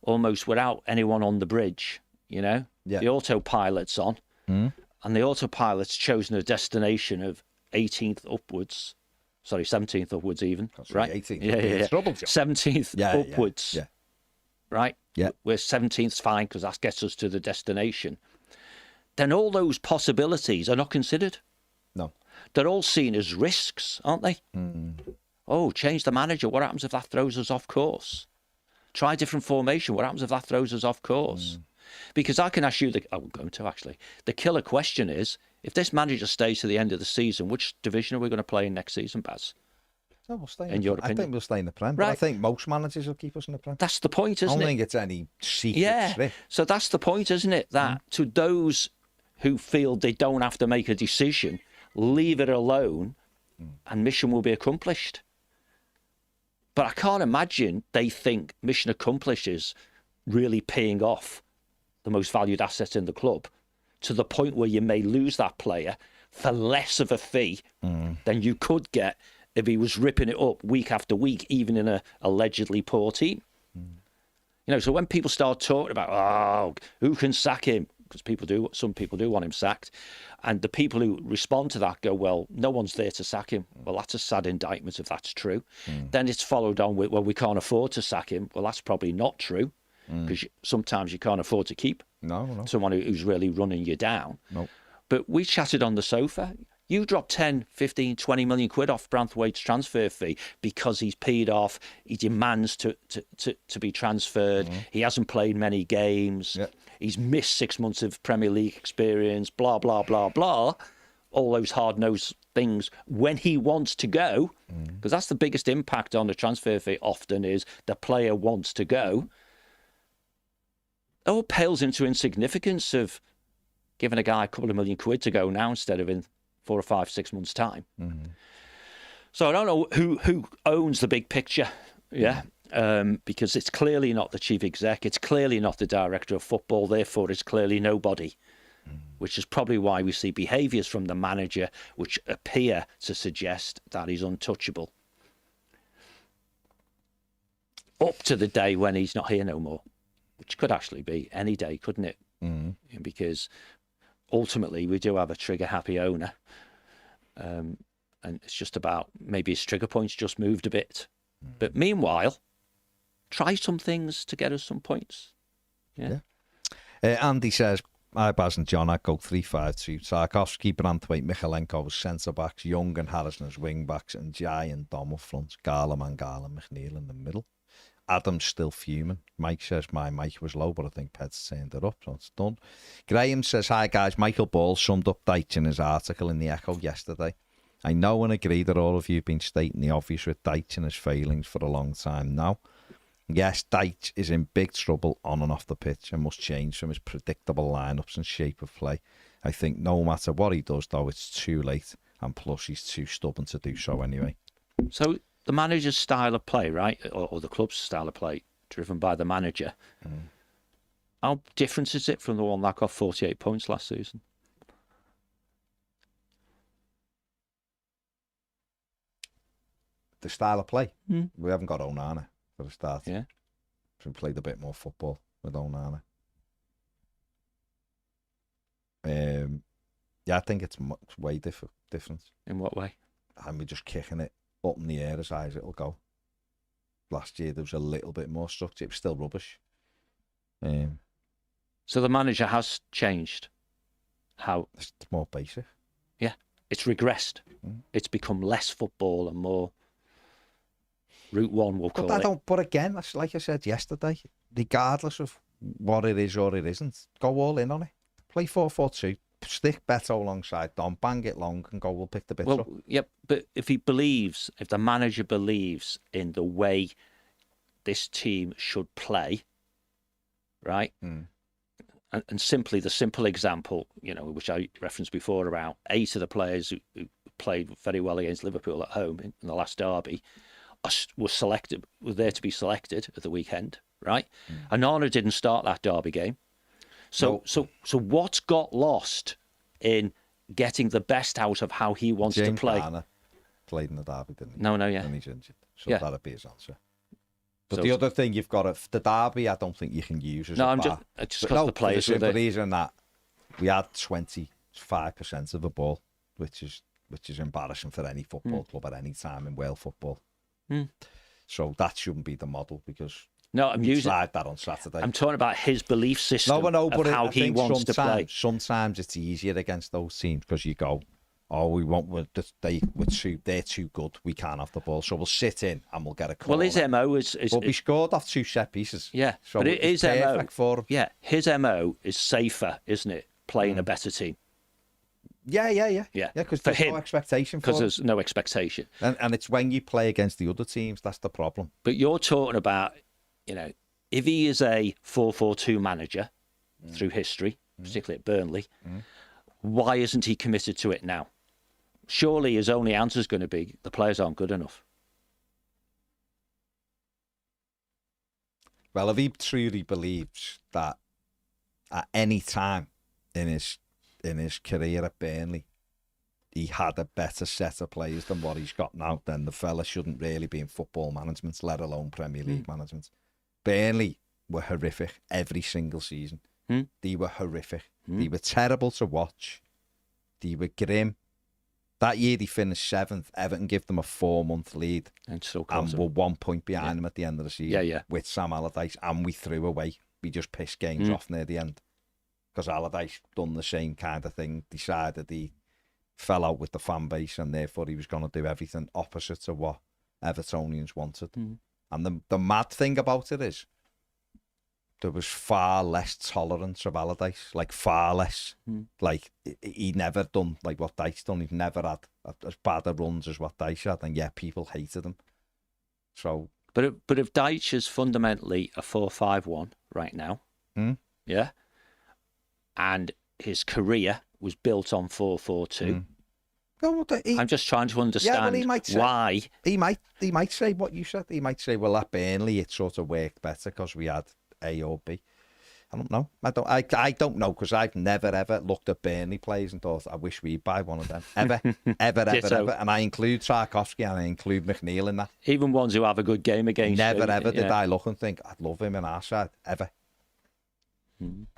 almost without anyone on the bridge, the autopilot's on, and the autopilot's chosen a destination of 18th upwards, 17th upwards even, right?
18th.
Yeah. 17th upwards.
Yeah.
Right?
Yeah.
Where 17th's fine because that gets us to the destination. Then all those possibilities are not considered.
No.
They're all seen as risks, aren't they? Oh, change the manager. What happens if that throws us off course? Try different formation. What happens if that throws us off course? Because I can ask you, I'm going to actually. The killer question is, if this manager stays to the end of the season, which division are we going to play in next season, Baz?
No, we'll stay
in your opinion?
I think we'll stay in the Prem.
Right.
But I think most managers will keep us in the Prem.
That's the point, isn't it?
I don't think it's any secret trip.
So that's the point, isn't it? That to those who feel they don't have to make a decision, leave it alone and mission will be accomplished. But I can't imagine they think mission accomplished is really paying off the most valued asset in the club to the point where you may lose that player for less of a fee than you could get if he was ripping it up week after week, even in a allegedly poor team. So when people start talking about, who can sack him? Because some people do want him sacked. And the people who respond to that go, well, no one's there to sack him. Well, that's a sad indictment if that's true. Then it's followed on with, well, we can't afford to sack him. Well, that's probably not true because sometimes you can't afford to keep someone who's really running you down.
No.
But we chatted on the sofa. You drop 10, 15, 20 million quid off Branthwaite's transfer fee because he's peed off. He demands to be transferred. He hasn't played many games.
Yep.
He's missed 6 months of Premier League experience, blah, blah, blah, blah. All those hard-nosed things when he wants to go, because that's the biggest impact on the transfer fee often is the player wants to go. It all pales into insignificance of giving a guy a couple of million quid to go now instead of in 4 or 5, 6 months' time. So I don't know who owns the big picture, because it's clearly not the chief exec, it's clearly not the director of football, therefore it's clearly nobody, which is probably why we see behaviours from the manager which appear to suggest that he's untouchable. Up to the day when he's not here no more, which could actually be any day, couldn't it? Because ultimately we do have a trigger-happy owner, and it's just about maybe his trigger points just moved a bit. But meanwhile, try some things to get us some points. Yeah.
Andy says, hi Baz and John, I'd go 3-5-2. Tarkovsky, Branthwaite, Michalenko as centre-backs, Young and Harrison as wing-backs, and Jai and Dom up front, Garland, McNeil in the middle. Adam's still fuming. Mike says my mic was low, but I think Ped's turned it up, so it's done. Graham says, hi guys, Michael Ball summed up Deitch in his article in the Echo yesterday. I know and agree that all of you have been stating the obvious with Deitch and his failings for a long time now. Yes, Deitch is in big trouble on and off the pitch and must change from his predictable lineups and shape of play. I think no matter what he does, though, it's too late, and plus he's too stubborn to do so anyway.
So the manager's style of play, right, or the club's style of play, driven by the manager, how different is it from the one that got 48 points last season?
The style of play? We haven't got Onana for the start.
Yeah.
So we played a bit more football with Onana. Yeah, I think it's way different.
In what way?
And we're just kicking it up in the air as high as it'll go. Last year there was a little bit more structure. It was still rubbish.
So the manager has changed. How?
It's more basic.
Yeah, it's regressed. It's become less football and more Route 1, we'll call it.
But again, that's like I said yesterday, regardless of what it is or it isn't, go all in on it. Play 4-4-2. Stick Beto alongside Dom, bang it long and go, we'll pick the bits up.
Yep, but if the manager believes in the way this team should play, right? And simply the simple example, which I referenced before, about 8 of the players who played very well against Liverpool at home in the last derby were there to be selected at the weekend, right? Onana didn't start that derby game. So what's got lost in getting the best out of how he wants
James
to play?
Garner played in the derby, didn't he?
No, yeah.
And he's injured. So
Yeah.
that'd be his answer. But the other thing you've got, the derby, I don't think you can use as a
I'm
bar.
just because the players were
for the
there.
reason that we had 25% of the ball, which is embarrassing for any football club at any time in world football. So that shouldn't be the model, because
No, I'm using
tried that on Saturday.
I'm talking about his belief system
No, I know, but
of how
I
he
think
wants to play.
sometimes it's easier against those teams because you go, they're too good. We can't have the ball, so we'll sit in and we'll get a corner.
Well, his MO is
But we scored off 2 set pieces.
Yeah,
so
but
it's
his MO,
perfect for him.
yeah, his MO is safer, isn't it? Playing a better team.
Yeah.
Yeah,
Because
for
there's
him,
no expectation for
because
him.
there's no expectation.
And it's when you play against the other teams that's the problem.
But you're talking about, if he is a 4-4-2 manager through history, particularly at Burnley, why isn't he committed to it now? Surely his only answer is going to be the players aren't good enough.
Well, if he truly believes that at any time in his career at Burnley, he had a better set of players than what he's got now, then the fella shouldn't really be in football management, let alone Premier League management. Burnley were horrific every single season. They were horrific. They were terrible to watch. They were grim. That year they finished 7th. Everton gave them a 4-month lead
And still
and were 1 point behind them at the end of the season.
Yeah.
With Sam Allardyce, and we threw away. We just pissed games off near the end because Allardyce done the same kind of thing. Decided he fell out with the fan base, and therefore he was going to do everything opposite to what Evertonians wanted. And the mad thing about it is there was far less tolerance of Allardyce, like far less. Like he never done like what Dyche done. He'd never had as bad a runs as what Dyche had, and yet people hated him. So,
but if Dyche is fundamentally a 4-5-1 right now, yeah, and his career was built on 4-4-2, I'm just trying to understand
he might say,
why.
He might say what you said. He might say, well, at Burnley it sort of worked better because we had A or B. I don't know. I don't know because I've never ever looked at Burnley players and thought I wish we'd buy one of them ever, ever. And I include Tarkovsky and I include McNeil in that.
Even ones who have a good game against you.
Never ever did I look and think I'd love him in our side ever.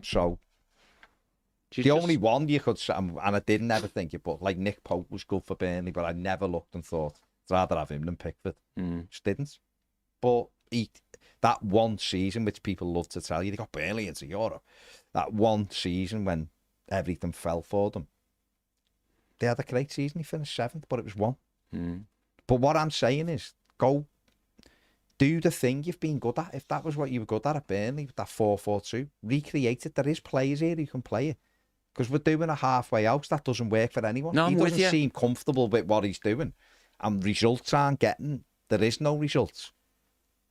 So the only one you could say, and I didn't ever think it, but like Nick Pope was good for Burnley, but I never looked and thought I'd rather have him than Pickford. Just didn't. But that one season, which people love to tell you, they got Burnley into Europe. That one season when everything fell for them, they had a great season. He finished 7th, but it was 1. But what I'm saying is, go do the thing you've been good at. If that was what you were good at Burnley, with that 4-4-2, recreate it. There is players here who can play it. Because we're doing a halfway house. That doesn't work for anyone.
No,
he doesn't seem comfortable with what he's doing. And results aren't getting. There is no results.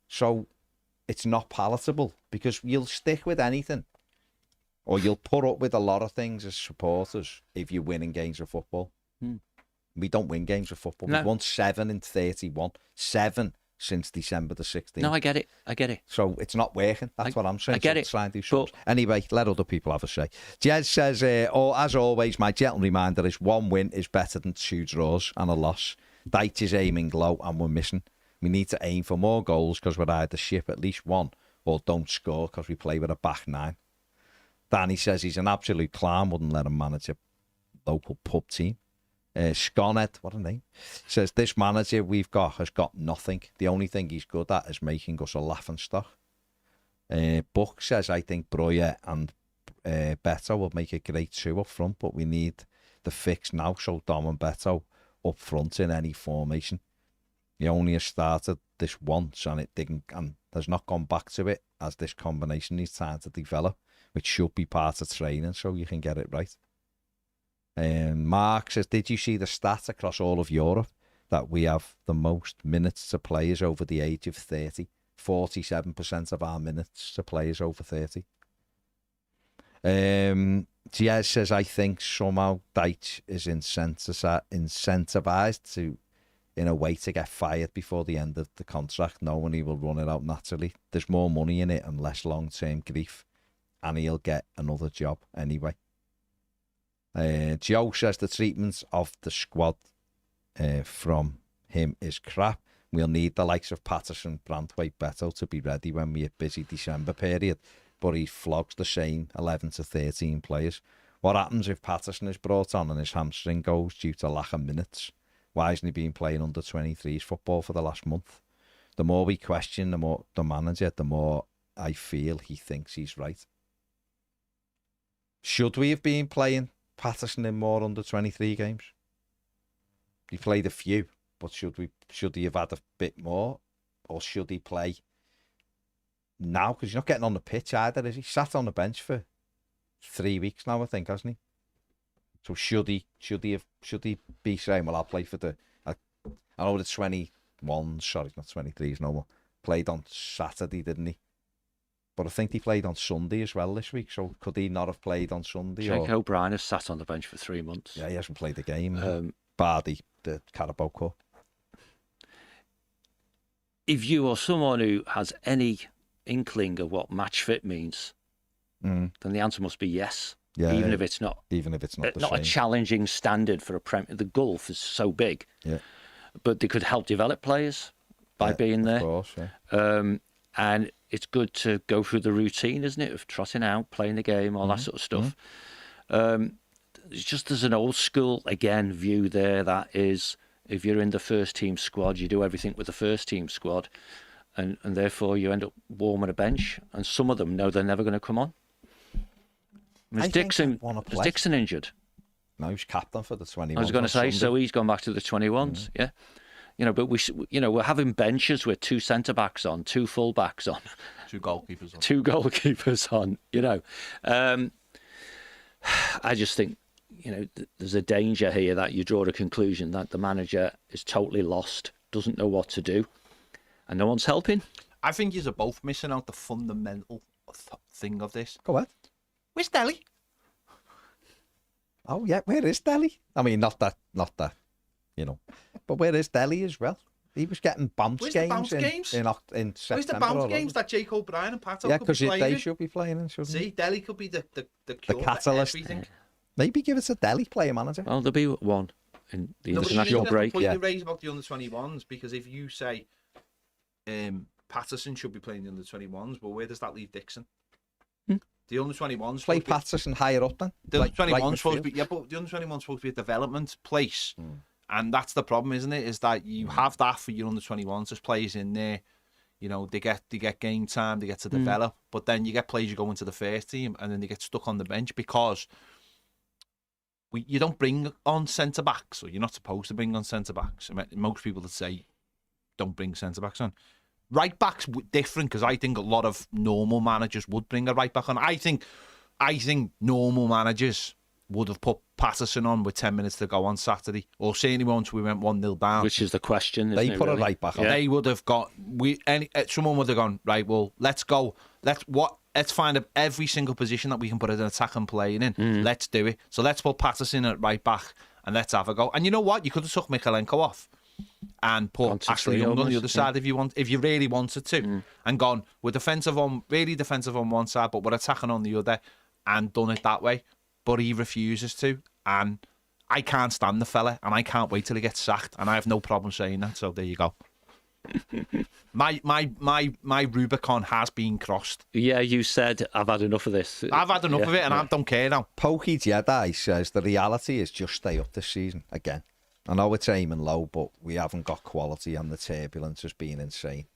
So it's not palatable because you'll stick with anything or you'll put up with a lot of things as supporters if you're winning games of football. We don't win games of football.
No.
We've won 7 in 31. 7 since December the 16th.
No, I get it.
So it's not working. That's what I'm saying.
I get it.
Try and do something. Anyway, let other people have a say. Jez says, as always, my gentle reminder is 1 win is better than 2 draws and a loss. Dyche is aiming low and we're missing. We need to aim for more goals because we're either ship at least 1 or don't score because we play with a back 9. Danny says he's an absolute clown, wouldn't let him manage a local pub team. Sconed, what a name, says this manager we've got has got nothing. The only thing he's good at is making us a laughing stock. Buck says I think Breuer and Beto will make a great 2 up front, but we need the fix now. So Dom and Beto up front in any formation. He only has started this once and it didn't, and has not gone back to it as this combination needs time to develop, which should be part of training so you can get it right. Mark says, did you see the stats across all of Europe that we have the most minutes to players over the age of 30? 47% of our minutes to players over 30. Diaz says, I think somehow Dyche is incentivized to, in a way, to get fired before the end of the contract, knowing he will run it out naturally. There's more money in it and less long-term grief, and he'll get another job anyway. Joe says the treatment of the squad from him is crap. We'll need the likes of Patterson, Branthwaite, Beto to be ready when we're busy December period, but he flogs the same 11 to 13 players. What happens if Patterson is brought on and his hamstring goes due to lack of minutes? Why hasn't he been playing under 23s football for the last month? The more we question the manager, the more I feel he thinks he's right. Should we have been playing Patterson in more under 23 games? He played a few, but should he have had a bit more, or should he play now? Because he's not getting on the pitch either, is he? Sat on the bench for 3 weeks now, I think, hasn't he? So should he be saying, well, I'll play for I know the 21s, sorry, not 23s no more. Played on Saturday, didn't he? But I think he played on Sunday as well this week, so could he not have played on Sunday?
Jake O'Brien has sat on the bench for 3 months.
Yeah, he hasn't played a game. Bardi, the Carabao Cup.
If you are someone who has any inkling of what match fit means, then the answer must be yes.
Yeah,
even if it's not
a
challenging standard for a Premier. The gulf is so big.
Yeah,
but they could help develop players by being there. Of course, yeah. And it's good to go through the routine, isn't it, of trotting out, playing the game, all that sort of stuff. It's just there's an old school, again, view there that is, if you're in the first team squad, you do everything with the first team squad, and therefore you end up warming a bench, and some of them know they're never going to come on. Is Dixon injured?
No, he's captain for the 21s.
I was going to say, so he's gone back to the 21s, yeah. But we're having benches with 2 centre backs on, 2 full backs on,
2 goalkeepers on,
2 goalkeepers on. I just think there's a danger here that you draw the conclusion that the manager is totally lost, doesn't know what to do, and no one's helping.
I think you're both missing out the fundamental thing of this.
Go ahead.
Where's Delhi?
Oh yeah, where is Delhi? I mean, not that, but where is Delhi as well? He was getting bounce
Where's
games
the bounce
in
games?
in
Where's
September.
the bounce games that Jake O'Brien and Pato
Yeah,
could be
because
playing
they
in?
should be playing in, shouldn't
See, Delhi could be the cure for
catalyst.
everything.
Maybe give us a Delhi player manager.
Well, there'll be one in the
No, but
international
it's
break.
the point
Yeah.
you raise about the under-21s, because if you say Patterson should be playing the under-21s, well, where does that leave Dixon? The under-21s
Play Patterson higher up then.
The
like
under-21s supposed to
midfield.
be, but the under-21s supposed to be a development place, and that's the problem, isn't it? Is that you have that for your under-21s, there's players in there, they get game time, they get to develop, but then you get players who go into the first team and then they get stuck on the bench because you don't bring on centre backs, or you're not supposed to bring on centre backs. I mean, most people that say don't bring centre backs on. Right backs different, because I think a lot of normal managers would bring a right back on. I think normal managers would have put Patterson on with 10 minutes to go on Saturday, or certainly once we went 1-0 down.
Which is the question.
They
isn't it,
put
really?
a right back on.
Yeah.
They would have got someone would have gone, right, well, let's go. Let's find every single position that we can put an attacking player in. Let's do it. So let's put Patterson at right back and let's have a go. And you know what? You could have took Mikalenko off and put Ashley Young on the other side if you really wanted to, and gone with really defensive on one side, but we're attacking on the other, and done it that way. But he refuses to, and I can't stand the fella, and I can't wait till he gets sacked, and I have no problem saying that. So there you go. my Rubicon has been crossed.
Yeah, you said I've had enough of this.
I've had enough of it, and I don't care now.
Pokey Jedi says the reality is just stay up this season again. I know it's aiming low, but we haven't got quality, and the turbulence has been insane.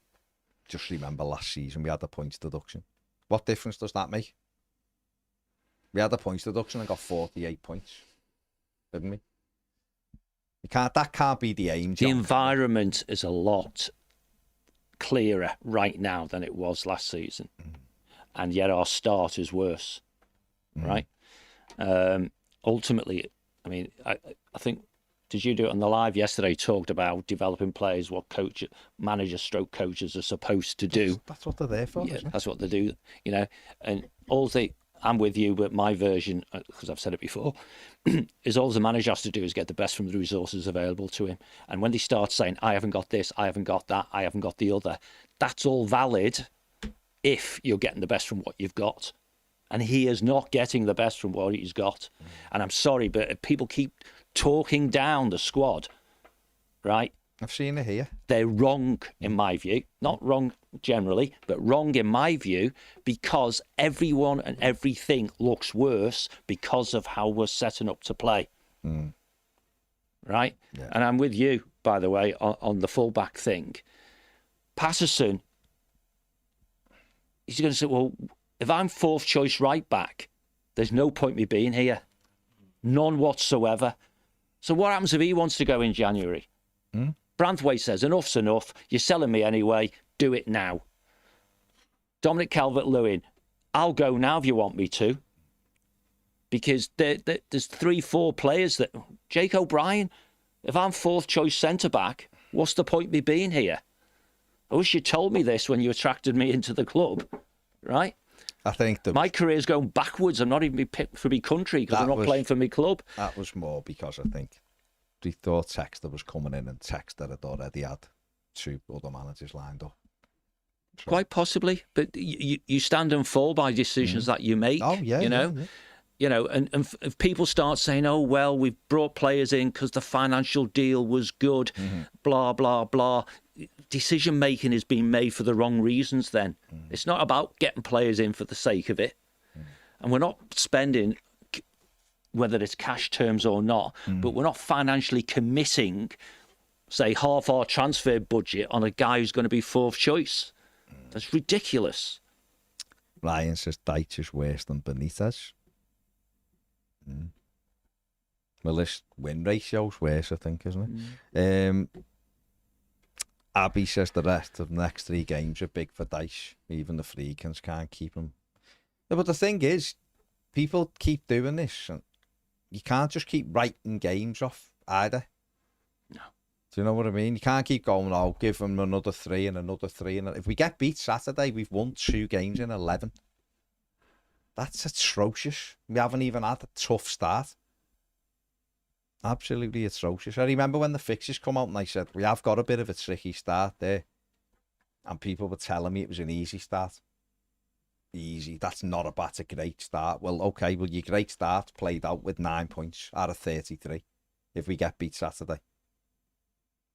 Just remember last season we had the points deduction. What difference does that make? We had the points deduction and got 48 points, didn't we? That can't be the aim,
The
John.
environment is a lot clearer right now than it was last season, and yet our start is worse, right? Ultimately, I mean, I think, did you do it on the live yesterday? Talked about developing players, what managers stroke coaches are supposed to do.
That's what they're there for.
Yeah,
isn't it?
that's what they do, and I'm with you, but my version, because I've said it before, is all the manager has to do is get the best from the resources available to him. And when they start saying, I haven't got this, I haven't got that, I haven't got the other, that's all valid if you're getting the best from what you've got. And he is not getting the best from what he's got. And I'm sorry, but if people keep talking down the squad, right?
I've seen it here.
They're wrong, in my view. Not wrong generally, but wrong in my view, because everyone and everything looks worse because of how we're setting up to play. Right?
Yeah.
And I'm with you, by the way, on the fullback thing. Patterson, he's going to say, well, if I'm fourth choice right back, there's no point me being here. None whatsoever. So what happens if he wants to go in January? Branthwaite says, enough's enough. You're selling me anyway. Do it now. Dominic Calvert-Lewin, I'll go now if you want me to. Because there's 3-4 players that... Jake O'Brien, if I'm fourth choice centre-back, what's the point me being here? I wish you told me this when you attracted me into the club, right?
I think
my career's going backwards. I'm not even picked for my country because I'm not playing for my club.
That was more because I think they thought Texter was coming in, and Texter had already had 2 other managers lined up. So.
Quite possibly, but you stand and fall by decisions that you make.
Oh yeah,
and if people start saying, "Oh well, we've brought players in because the financial deal was good," blah blah blah. Decision making is being made for the wrong reasons. Then it's not about getting players in for the sake of it, and we're not spending, whether it's cash terms or not, but we're not financially committing, say, half our transfer budget on a guy who's going to be fourth choice. That's ridiculous.
Ryan says Deitch is worse than Benitez. Well, this win ratio's worse, I think, isn't it? Abby says the rest of the next 3 games are big for Deitch. Even the Freakins can't keep him. Yeah, but the thing is, people keep doing this, and you can't just keep writing games off either.
No.
Do you know what I mean? You can't keep going, oh, give them another 3 and another 3. And if we get beat Saturday, we've won 2 games in 11. That's atrocious. We haven't even had a tough start. Absolutely atrocious. I remember when the fixtures come out and I said, we have got a bit of a tricky start there. And people were telling me it was an easy start. Easy. That's not a great start. Well, okay, well, your great start played out with 9 points out of 33 if we get beat Saturday.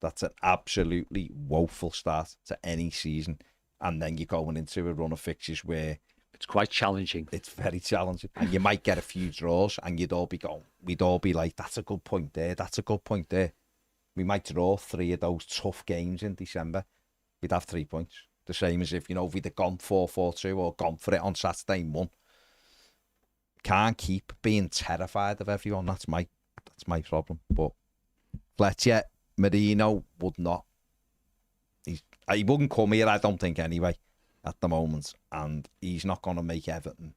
That's an absolutely woeful start to any season. And then you're going into a run of fixtures where
it's quite challenging.
It's very challenging. And you might get a few draws and we'd all be like, that's a good point there. That's a good point there. We might draw 3 of those tough games in December. We'd have 3 points. The same as if, if we'd have gone 4-4-2 or gone for it on Saturday and won. Can't keep being terrified of everyone. That's my problem. But Fletcher, Marino would not. He wouldn't come here, I don't think, anyway, at the moment. And he's not going to make Everton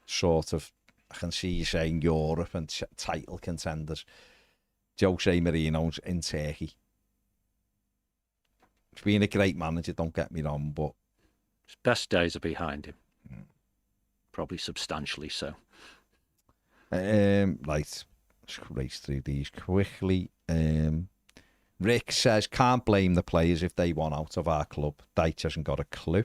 sort of, I can see you saying Europe and title contenders. Jose Mourinho's in Turkey. He's been a great manager, don't get me wrong, but
his best days are behind him. Probably substantially so.
Right, let's race through these quickly. Rick says, can't blame the players if they want out of our club. Dyche hasn't got a clue.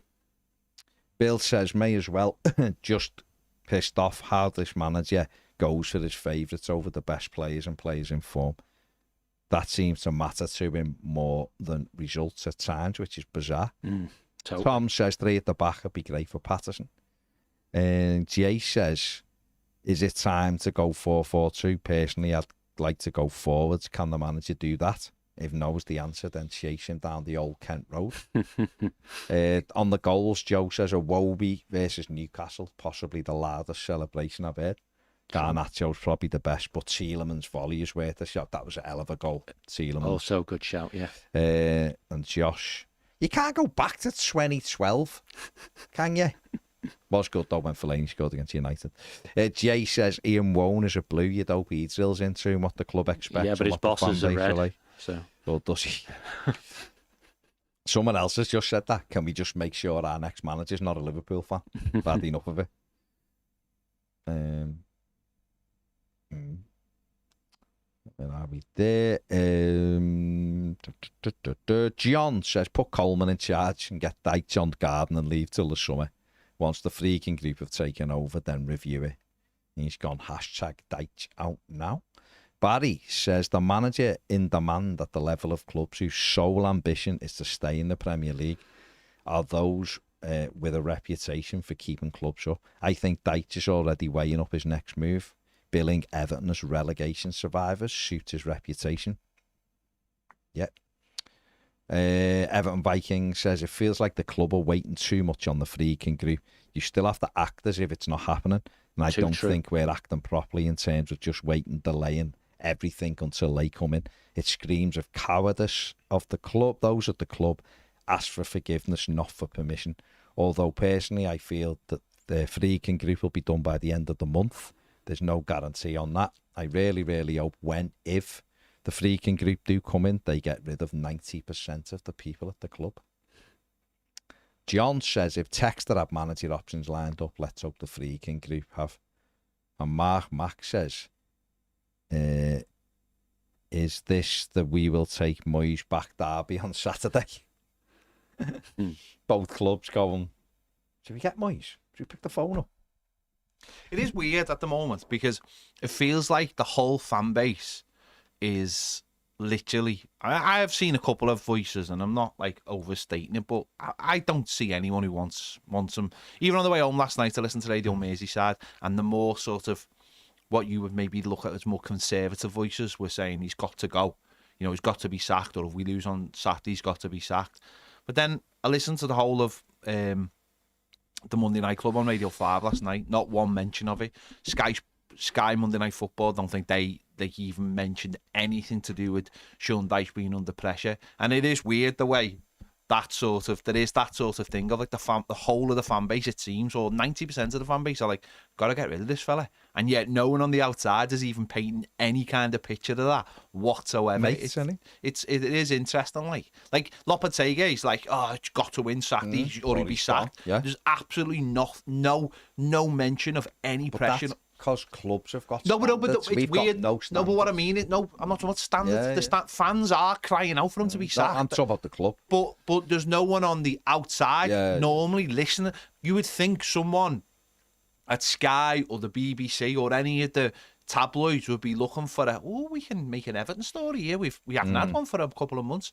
Bill says, may as well. Just pissed off how this manager goes for his favourites over the best players and players in form. That seems to matter to him more than results at times, which is bizarre.
Totally.
Tom says 3 at the back would be great for Patterson. And Jay says, is it time to go 4-4-2? Personally, I'd like to go forwards. Can the manager do that? If no is the answer, then chase him down the old Kent Road. On the goals, Joe says Iwobi versus Newcastle, possibly the loudest celebration I've heard. Garnacho's probably the best, but Tielemans' volley is worth a shot. That was a hell of a goal. Tielemans.
Also good shout, yeah.
And Josh, you can't go back to 2012, can you? Was good though when Fellaini scored against United. Jay says Ian Wone is a blue. You'd hope he drills into him what the club expects.
Yeah, but his bosses are red. Like. So.
Well, does he? Someone else has just said that. Can we just make sure our next manager's not a Liverpool fan? I've had enough of it. Where are we there? John says put Coleman in charge and get Dyche on garden and leave till the summer. Once the freaking group have taken over, then review it. He's gone #Dyche out now. Barry says the manager in demand at the level of clubs whose sole ambition is to stay in the Premier League are those with a reputation for keeping clubs up. I think Dyche is already weighing up his next move. Billing Everton as relegation survivors suits his reputation. Yep. Everton Viking says it feels like the club are waiting too much on the freaking group. You still have to act as if it's not happening. And I don't think we're acting properly in terms of just waiting, delaying everything until they come in. It screams of cowardice of the club. Those at the club ask for forgiveness, not for permission. Although personally I feel that the freaking group will be done by the end of the month. There's no guarantee on that. I really, really hope if the freaking group do come in, they get rid of 90% of the people at the club. John says, if Texter have manager options lined up, let's hope the freaking group have. And Mark Mack says, is this the we will take Moyes back derby on Saturday? Both clubs going, should we get Moyes? Should we pick the phone up?
It is weird at the moment because it feels like the whole fan base is literally. I have seen a couple of voices, and I'm not like overstating it, but I don't see anyone who wants him. Even on the way home last night, I listened to Radio Merseyside, and the more sort of what you would maybe look at as more conservative voices were saying he's got to go. You know, he's got to be sacked, or if we lose on Saturday, he's got to be sacked. But then I listened to the whole of the Monday Night Club on Radio 5 last night. Not one mention of it. Sky Monday Night Football, don't think they even mentioned anything to do with Sean Dyche being under pressure. And it is weird the way there is that sort of thing of like the whole of the fan base, it seems, or 90% of the fan base are like, gotta get rid of this fella. And yet no one on the outside is even painting any kind of picture of that whatsoever. It is interesting. Like Lopetegui is like, oh, it's got to win Saturday or he'd be sacked.
Yeah.
There's absolutely no mention of any pressure
because clubs have got
No, but
standards.
it's
We've
weird.
got no
But what I mean is, no, I'm not talking about standards.
Yeah,
Fans are crying out for him to be sacked.
I'm talking about the club.
But there's no one on the outside
Yeah.
normally listening. You would think someone at Sky or the BBC or any of the tabloids would be looking for we can make an Everton story here. We haven't had one for a couple of months.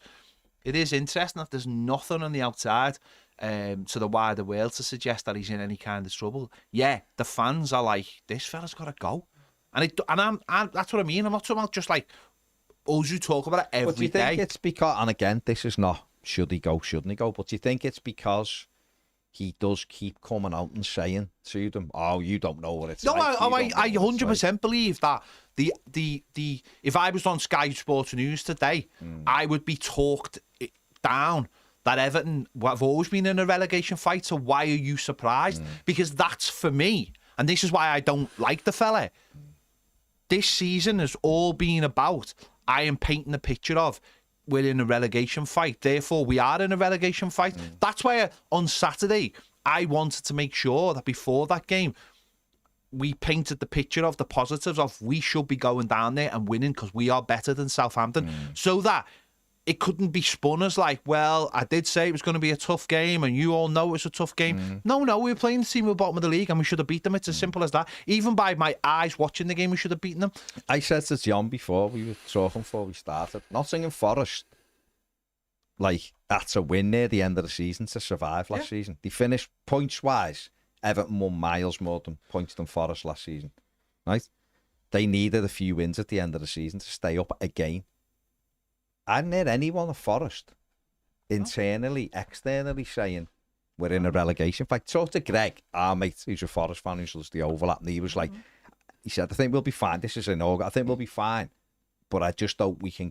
It is interesting that there's nothing on the outside to the wider world to suggest that he's in any kind of trouble. Yeah, the fans are like, this fella's got to go. And that's what I mean. I'm not talking about just like us who talk about it every day.
But do you think it's because, and again, this is not should he go, shouldn't he go, but do you think it's because he does keep coming out and saying to them, "Oh, you don't know what it's
no,
like."
I 100% believe that the if I was on Sky Sports News today, I would be talked down that Everton have always been in a relegation fight. So why are you surprised? Because that's for me, and this is why I don't like the fella. This season has all been about I am painting the picture of we're in a relegation fight. Therefore, we are in a relegation fight. That's why on Saturday, I wanted to make sure that before that game, we painted the picture of the positives of we should be going down there and winning because we are better than Southampton. So that it couldn't be spun as like, well, I did say it was going to be a tough game and you all know it's a tough game. No, we were playing the team at the bottom of the league and we should have beat them. It's as simple as that. Even by my eyes watching the game, we should have beaten them.
I said to John before we were talking before we started, Nottingham Forest, like, that's a win near the end of the season to survive last season. They finished points-wise. Everton won miles more than points than Forest last season, right? They needed a few wins at the end of the season to stay up again. I didn't hear anyone at Forest internally, externally saying we're in a relegation fight. Talk to Greg, our mate, who's a Forest fan, who does the overlap, and he was like, he said, I think we'll be fine. This is in August. I think we'll be fine. But I just hope we can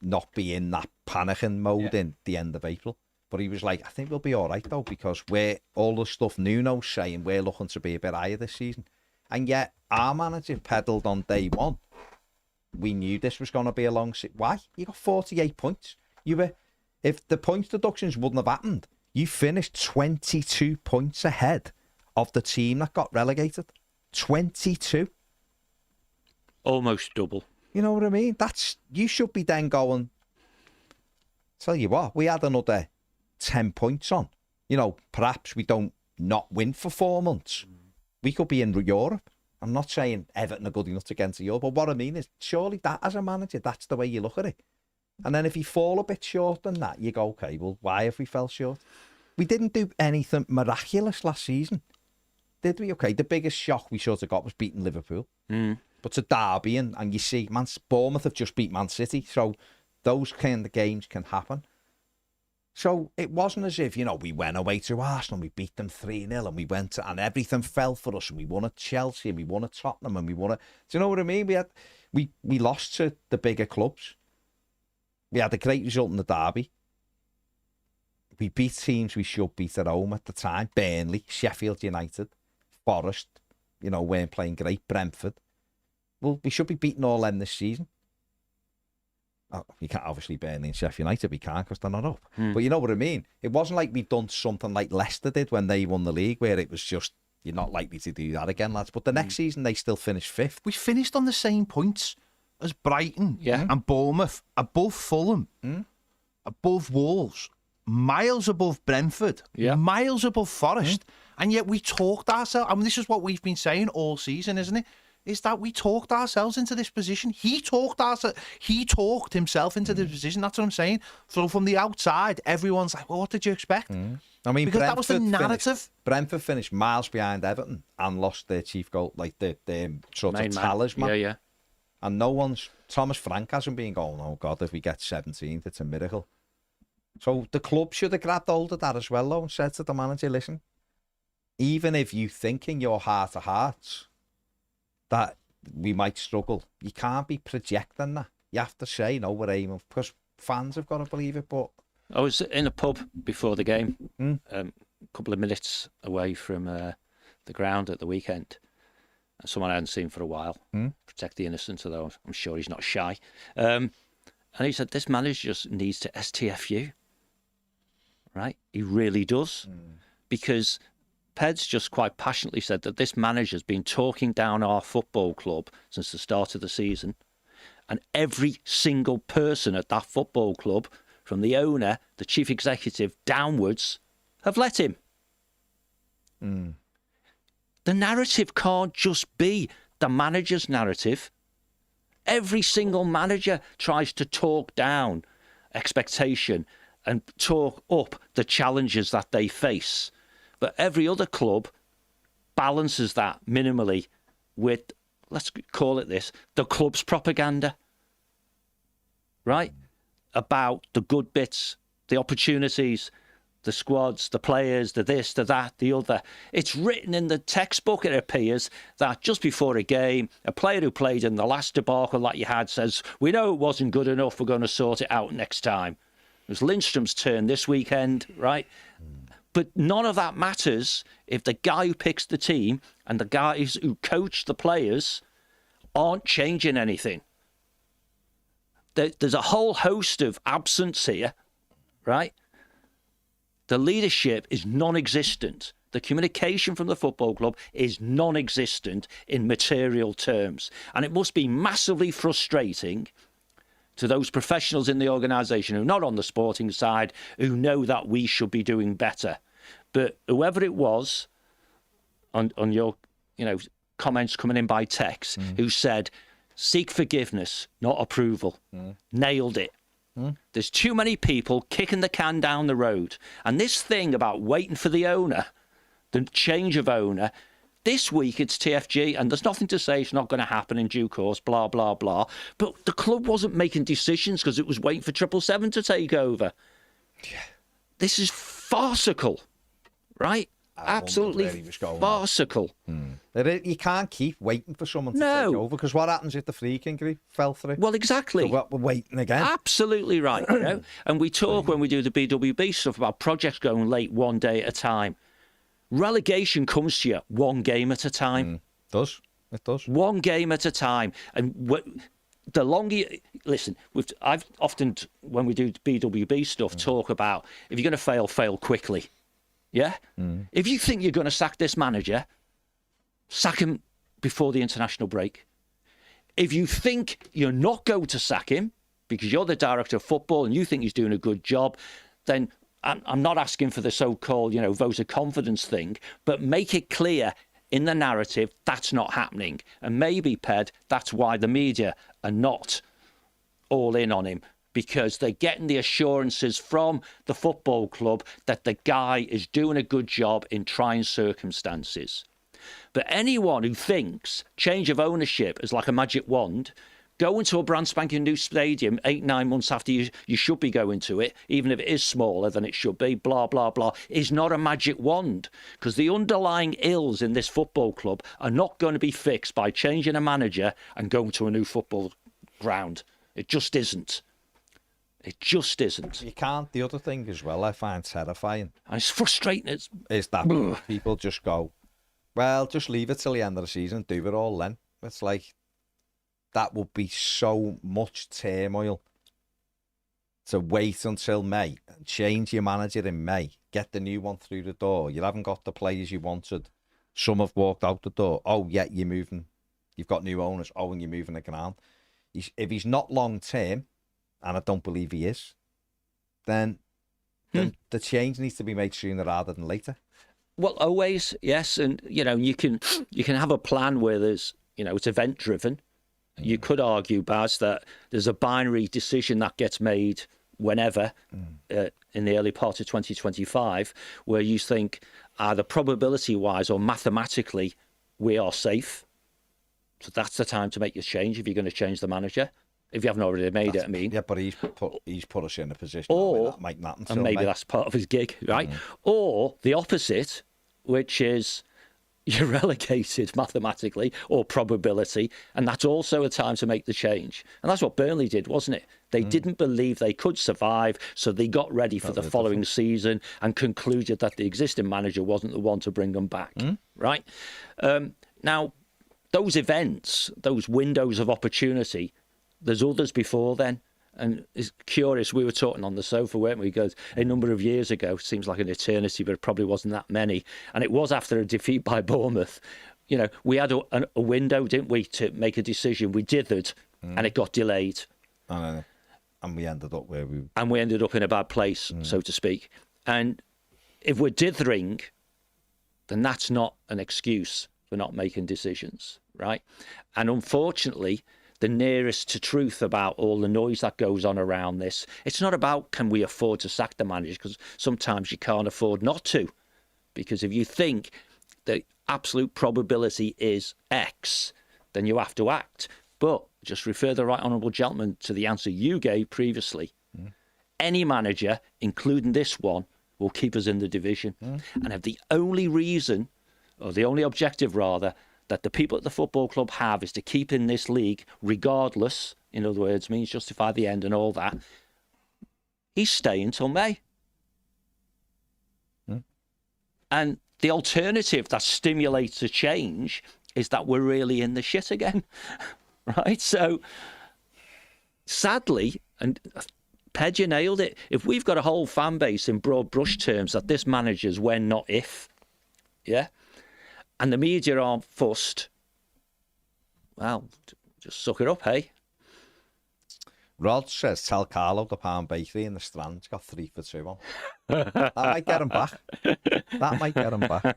not be in that panicking mode in the end of April. But he was like, I think we'll be all right, though, because we're all the stuff Nuno's saying, we're looking to be a bit higher this season. And yet, our manager peddled on day one. We knew this was going to be a long season. Why? You got 48 points. If the points deductions wouldn't have happened, you finished 22 points ahead of the team that got relegated. 22.
Almost double.
You know what I mean? You should be then going, tell you what, we had another 10 points on. You know, perhaps we don't not win for 4 months. We could be in Europe. I'm not saying Everton are good enough to get into Europe, but what I mean is, surely that as a manager, that's the way you look at it. And then if you fall a bit short than that, you go, okay, well, why have we fell short? We didn't do anything miraculous last season, did we? Okay, the biggest shock we sort of got was beating Liverpool. But to Derby, and you see, Bournemouth have just beat Man City, so those kind of games can happen. So it wasn't as if, we went away to Arsenal, we beat them 3-0, and we went and everything fell for us, and we won at Chelsea, and we won at Tottenham, and we won at... Do you know what I mean? We lost to the bigger clubs. We had a great result in the Derby. We beat teams we should beat at home at the time. Burnley, Sheffield United, Forest, weren't playing great. Brentford. Well, we should be beating all them this season. Oh, you can't obviously Burnley and Sheffield United, we can't because they're not up. But you know what I mean? It wasn't like we'd done something like Leicester did when they won the league, where it was just, you're not likely to do that again, lads. But the next season, they still finished 5th.
We finished on the same points as Brighton and Bournemouth, above Fulham, above Wolves, miles above Brentford, miles above Forest. And yet we talked ourselves, I mean, this is what we've been saying all season, isn't it? Is that we talked ourselves into this position. He talked himself into this position. That's what I'm saying. So from the outside, everyone's like, well, what did you expect?
I mean,
because that was the narrative.
Brentford finished miles behind Everton and lost their chief goal, like the sort of talisman.
Yeah.
And Thomas Frank hasn't been going, oh God, if we get 17th, it's a miracle. So the club should have grabbed hold of that as well, though, and said to the manager, listen, even if you think in your heart of hearts that we might struggle, you can't be projecting that. You have to say, no, we're aiming, because fans have got to believe it. But
I was in a pub before the game, a couple of minutes away from the ground at the weekend, and someone I hadn't seen for a while. Protect the innocent, although I'm sure he's not shy. And he said, this manager just needs to STFU. Right? He really does. Because Ped's just quite passionately said that this manager's been talking down our football club since the start of the season. And every single person at that football club, from the owner, the chief executive, downwards, have let him. The narrative can't just be the manager's narrative. Every single manager tries to talk down expectation and talk up the challenges that they face. But every other club balances that minimally with, let's call it this, the club's propaganda, right? About the good bits, the opportunities, the squads, the players, the this, the that, the other. It's written in the textbook, it appears, that just before a game, a player who played in the last debacle that you had says, we know it wasn't good enough, we're going to sort it out next time. It was Lindstrom's turn this weekend, right? But none of that matters if the guy who picks the team and the guys who coach the players aren't changing anything. There's a whole host of absence here, right? The leadership is non-existent. The communication from the football club is non-existent in material terms. And it must be massively frustrating to those professionals in the organisation who are not on the sporting side, who know that we should be doing better. But whoever it was, on your comments coming in by text, who said, seek forgiveness, not approval. Nailed it. There's too many people kicking the can down the road. And this thing about waiting for the owner, the change of owner, this week it's TFG, and there's nothing to say it's not going to happen in due course, blah, blah, blah. But the club wasn't making decisions because it was waiting for 777 to take over. Yeah. This is farcical, right? Absolutely farcical.
You can't keep waiting for someone to take over, because what happens if the freaking fell through?
Well, exactly.
So we're waiting again.
Absolutely right. And we talk when we do the BWB stuff about projects going late one day at a time. Relegation comes to you one game at a time.
It does.
One game at a time. And the longer you... Listen, I've often, when we do BWB stuff, talk about if you're going to fail quickly. Yeah? If you think you're going to sack this manager, sack him before the international break. If you think you're not going to sack him because you're the director of football and you think he's doing a good job, then I'm not asking for the so-called, vote of confidence thing, but make it clear in the narrative that's not happening. And maybe, Ped, that's why the media are not all in on him, because they're getting the assurances from the football club that the guy is doing a good job in trying circumstances. But anyone who thinks change of ownership is like a magic wand, go into a brand spanking new stadium 8-9 months after you should be going to it, even if it is smaller than it should be, blah, blah, blah, is not a magic wand, because the underlying ills in this football club are not going to be fixed by changing a manager and going to a new football ground. It just isn't. It just isn't.
You can't. The other thing as well I find terrifying,
and it's frustrating,
is that people just go, well, just leave it till the end of the season, do it all then. It's like, that would be so much turmoil to wait until May and change your manager in May, get the new one through the door. You haven't got the players you wanted. Some have walked out the door. Oh, yeah, you're moving. You've got new owners. Oh, and you're moving the ground. If he's not long term, and I don't believe he is, then the change needs to be made sooner rather than later.
Well, always, yes. And, you can have a plan where there's, it's event driven. You could argue, Baz, that there's a binary decision that gets made whenever in the early part of 2025, where you think either probability-wise or mathematically we are safe. So that's the time to make your change if you're going to change the manager. If you haven't already made it, I mean.
Yeah, but he's put us in a position where that might not until
and maybe that's part of his gig, right? Or the opposite, which is you're relegated mathematically or probability, and that's also a time to make the change. And that's what Burnley did, wasn't it? They didn't believe they could survive, so they got ready for the following season and concluded that the existing manager wasn't the one to bring them back, right? Now, those events, those windows of opportunity, there's others before then. And it's curious, we were talking on the sofa, weren't we? Because a number of years ago, seems like an eternity, but it probably wasn't that many. And it was after a defeat by Bournemouth. You know, we had a window, didn't we, to make a decision. We dithered, and it got delayed.
And we ended up where we...
And we ended up in a bad place, so to speak. And if we're dithering, then that's not an excuse for not making decisions, right? And unfortunately, the nearest to truth about all the noise that goes on around this, it's not about can we afford to sack the manager, because sometimes you can't afford not to. Because if you think the absolute probability is X, then you have to act. But just refer the right honourable gentleman to the answer you gave previously. Any manager, including this one, will keep us in the division. And if the only reason, or the only objective rather, that the people at the football club have is to keep in this league, regardless, in other words, means justify the end and all that, he's staying till May. And the alternative that stimulates a change is that we're really in the shit again. Right? So, sadly, and Ped, you nailed it. If we've got a whole fan base in broad brush terms that this manager's when, not if, yeah, and the media aren't fussed, well, just suck it up, hey?
Rod says, tell Carlo the Pound Bakery in the Strand's got 3 for 2 on. That might get him back. That might get him back.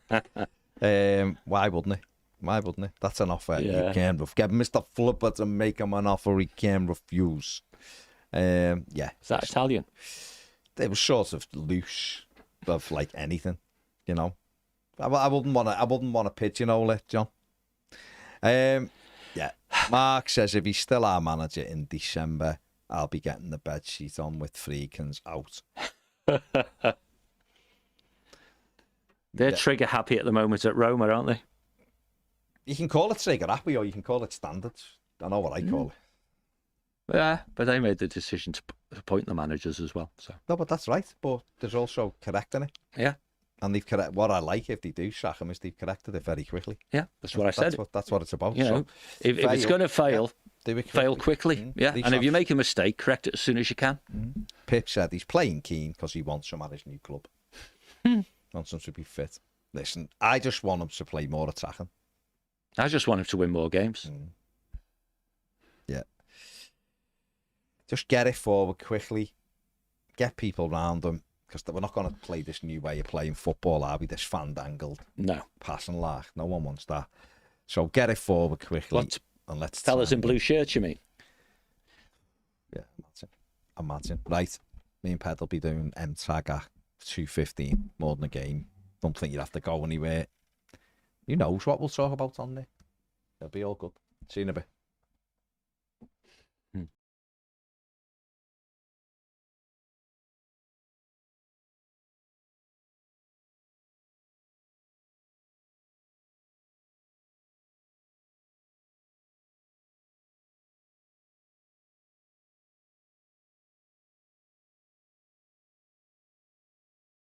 Why wouldn't it? Why wouldn't it? That's an offer you can refuse. Get Mr. Flipper to make him an offer he can refuse. Yeah.
Is that Italian?
They were sort of loose of like anything, you know. I wouldn't want to pigeonhole it, John. Yeah. Mark says if he's still our manager in December, I'll be getting the bed sheet on with Friedkins out.
They're trigger happy at the moment at Roma, aren't they?
You can call it trigger happy or you can call it standards. I know what I call it.
Yeah, but they made the decision to appoint the managers as well. So
no, but that's right. But there's also correcting it.
Yeah.
And they've correct. What I like if they do sack him is they've corrected it very quickly.
Yeah, that's what I said.
That's what it's about.
You know, if it's going to fail, fail quickly. Yeah, and if you make a mistake, correct it as soon as you can.
Pip said he's playing keen because he wants him at his new club. Wants him to be fit. Listen, I just want him to play more attacking.
I just want him to win more games.
Yeah. Just get it forward quickly. Get people round him. Because we're not going to play this new way of playing football, are we? This fandangled passing lark. No one wants that. So get it forward quickly. And let's
fellas in blue shirts, you mean?
Yeah, imagine. Right. Me and Ped will be doing M-Tag at 2:15 more than a game. Don't think you'd have to go anywhere. Who knows what we'll talk about on there. It'll be all good. See you in a bit.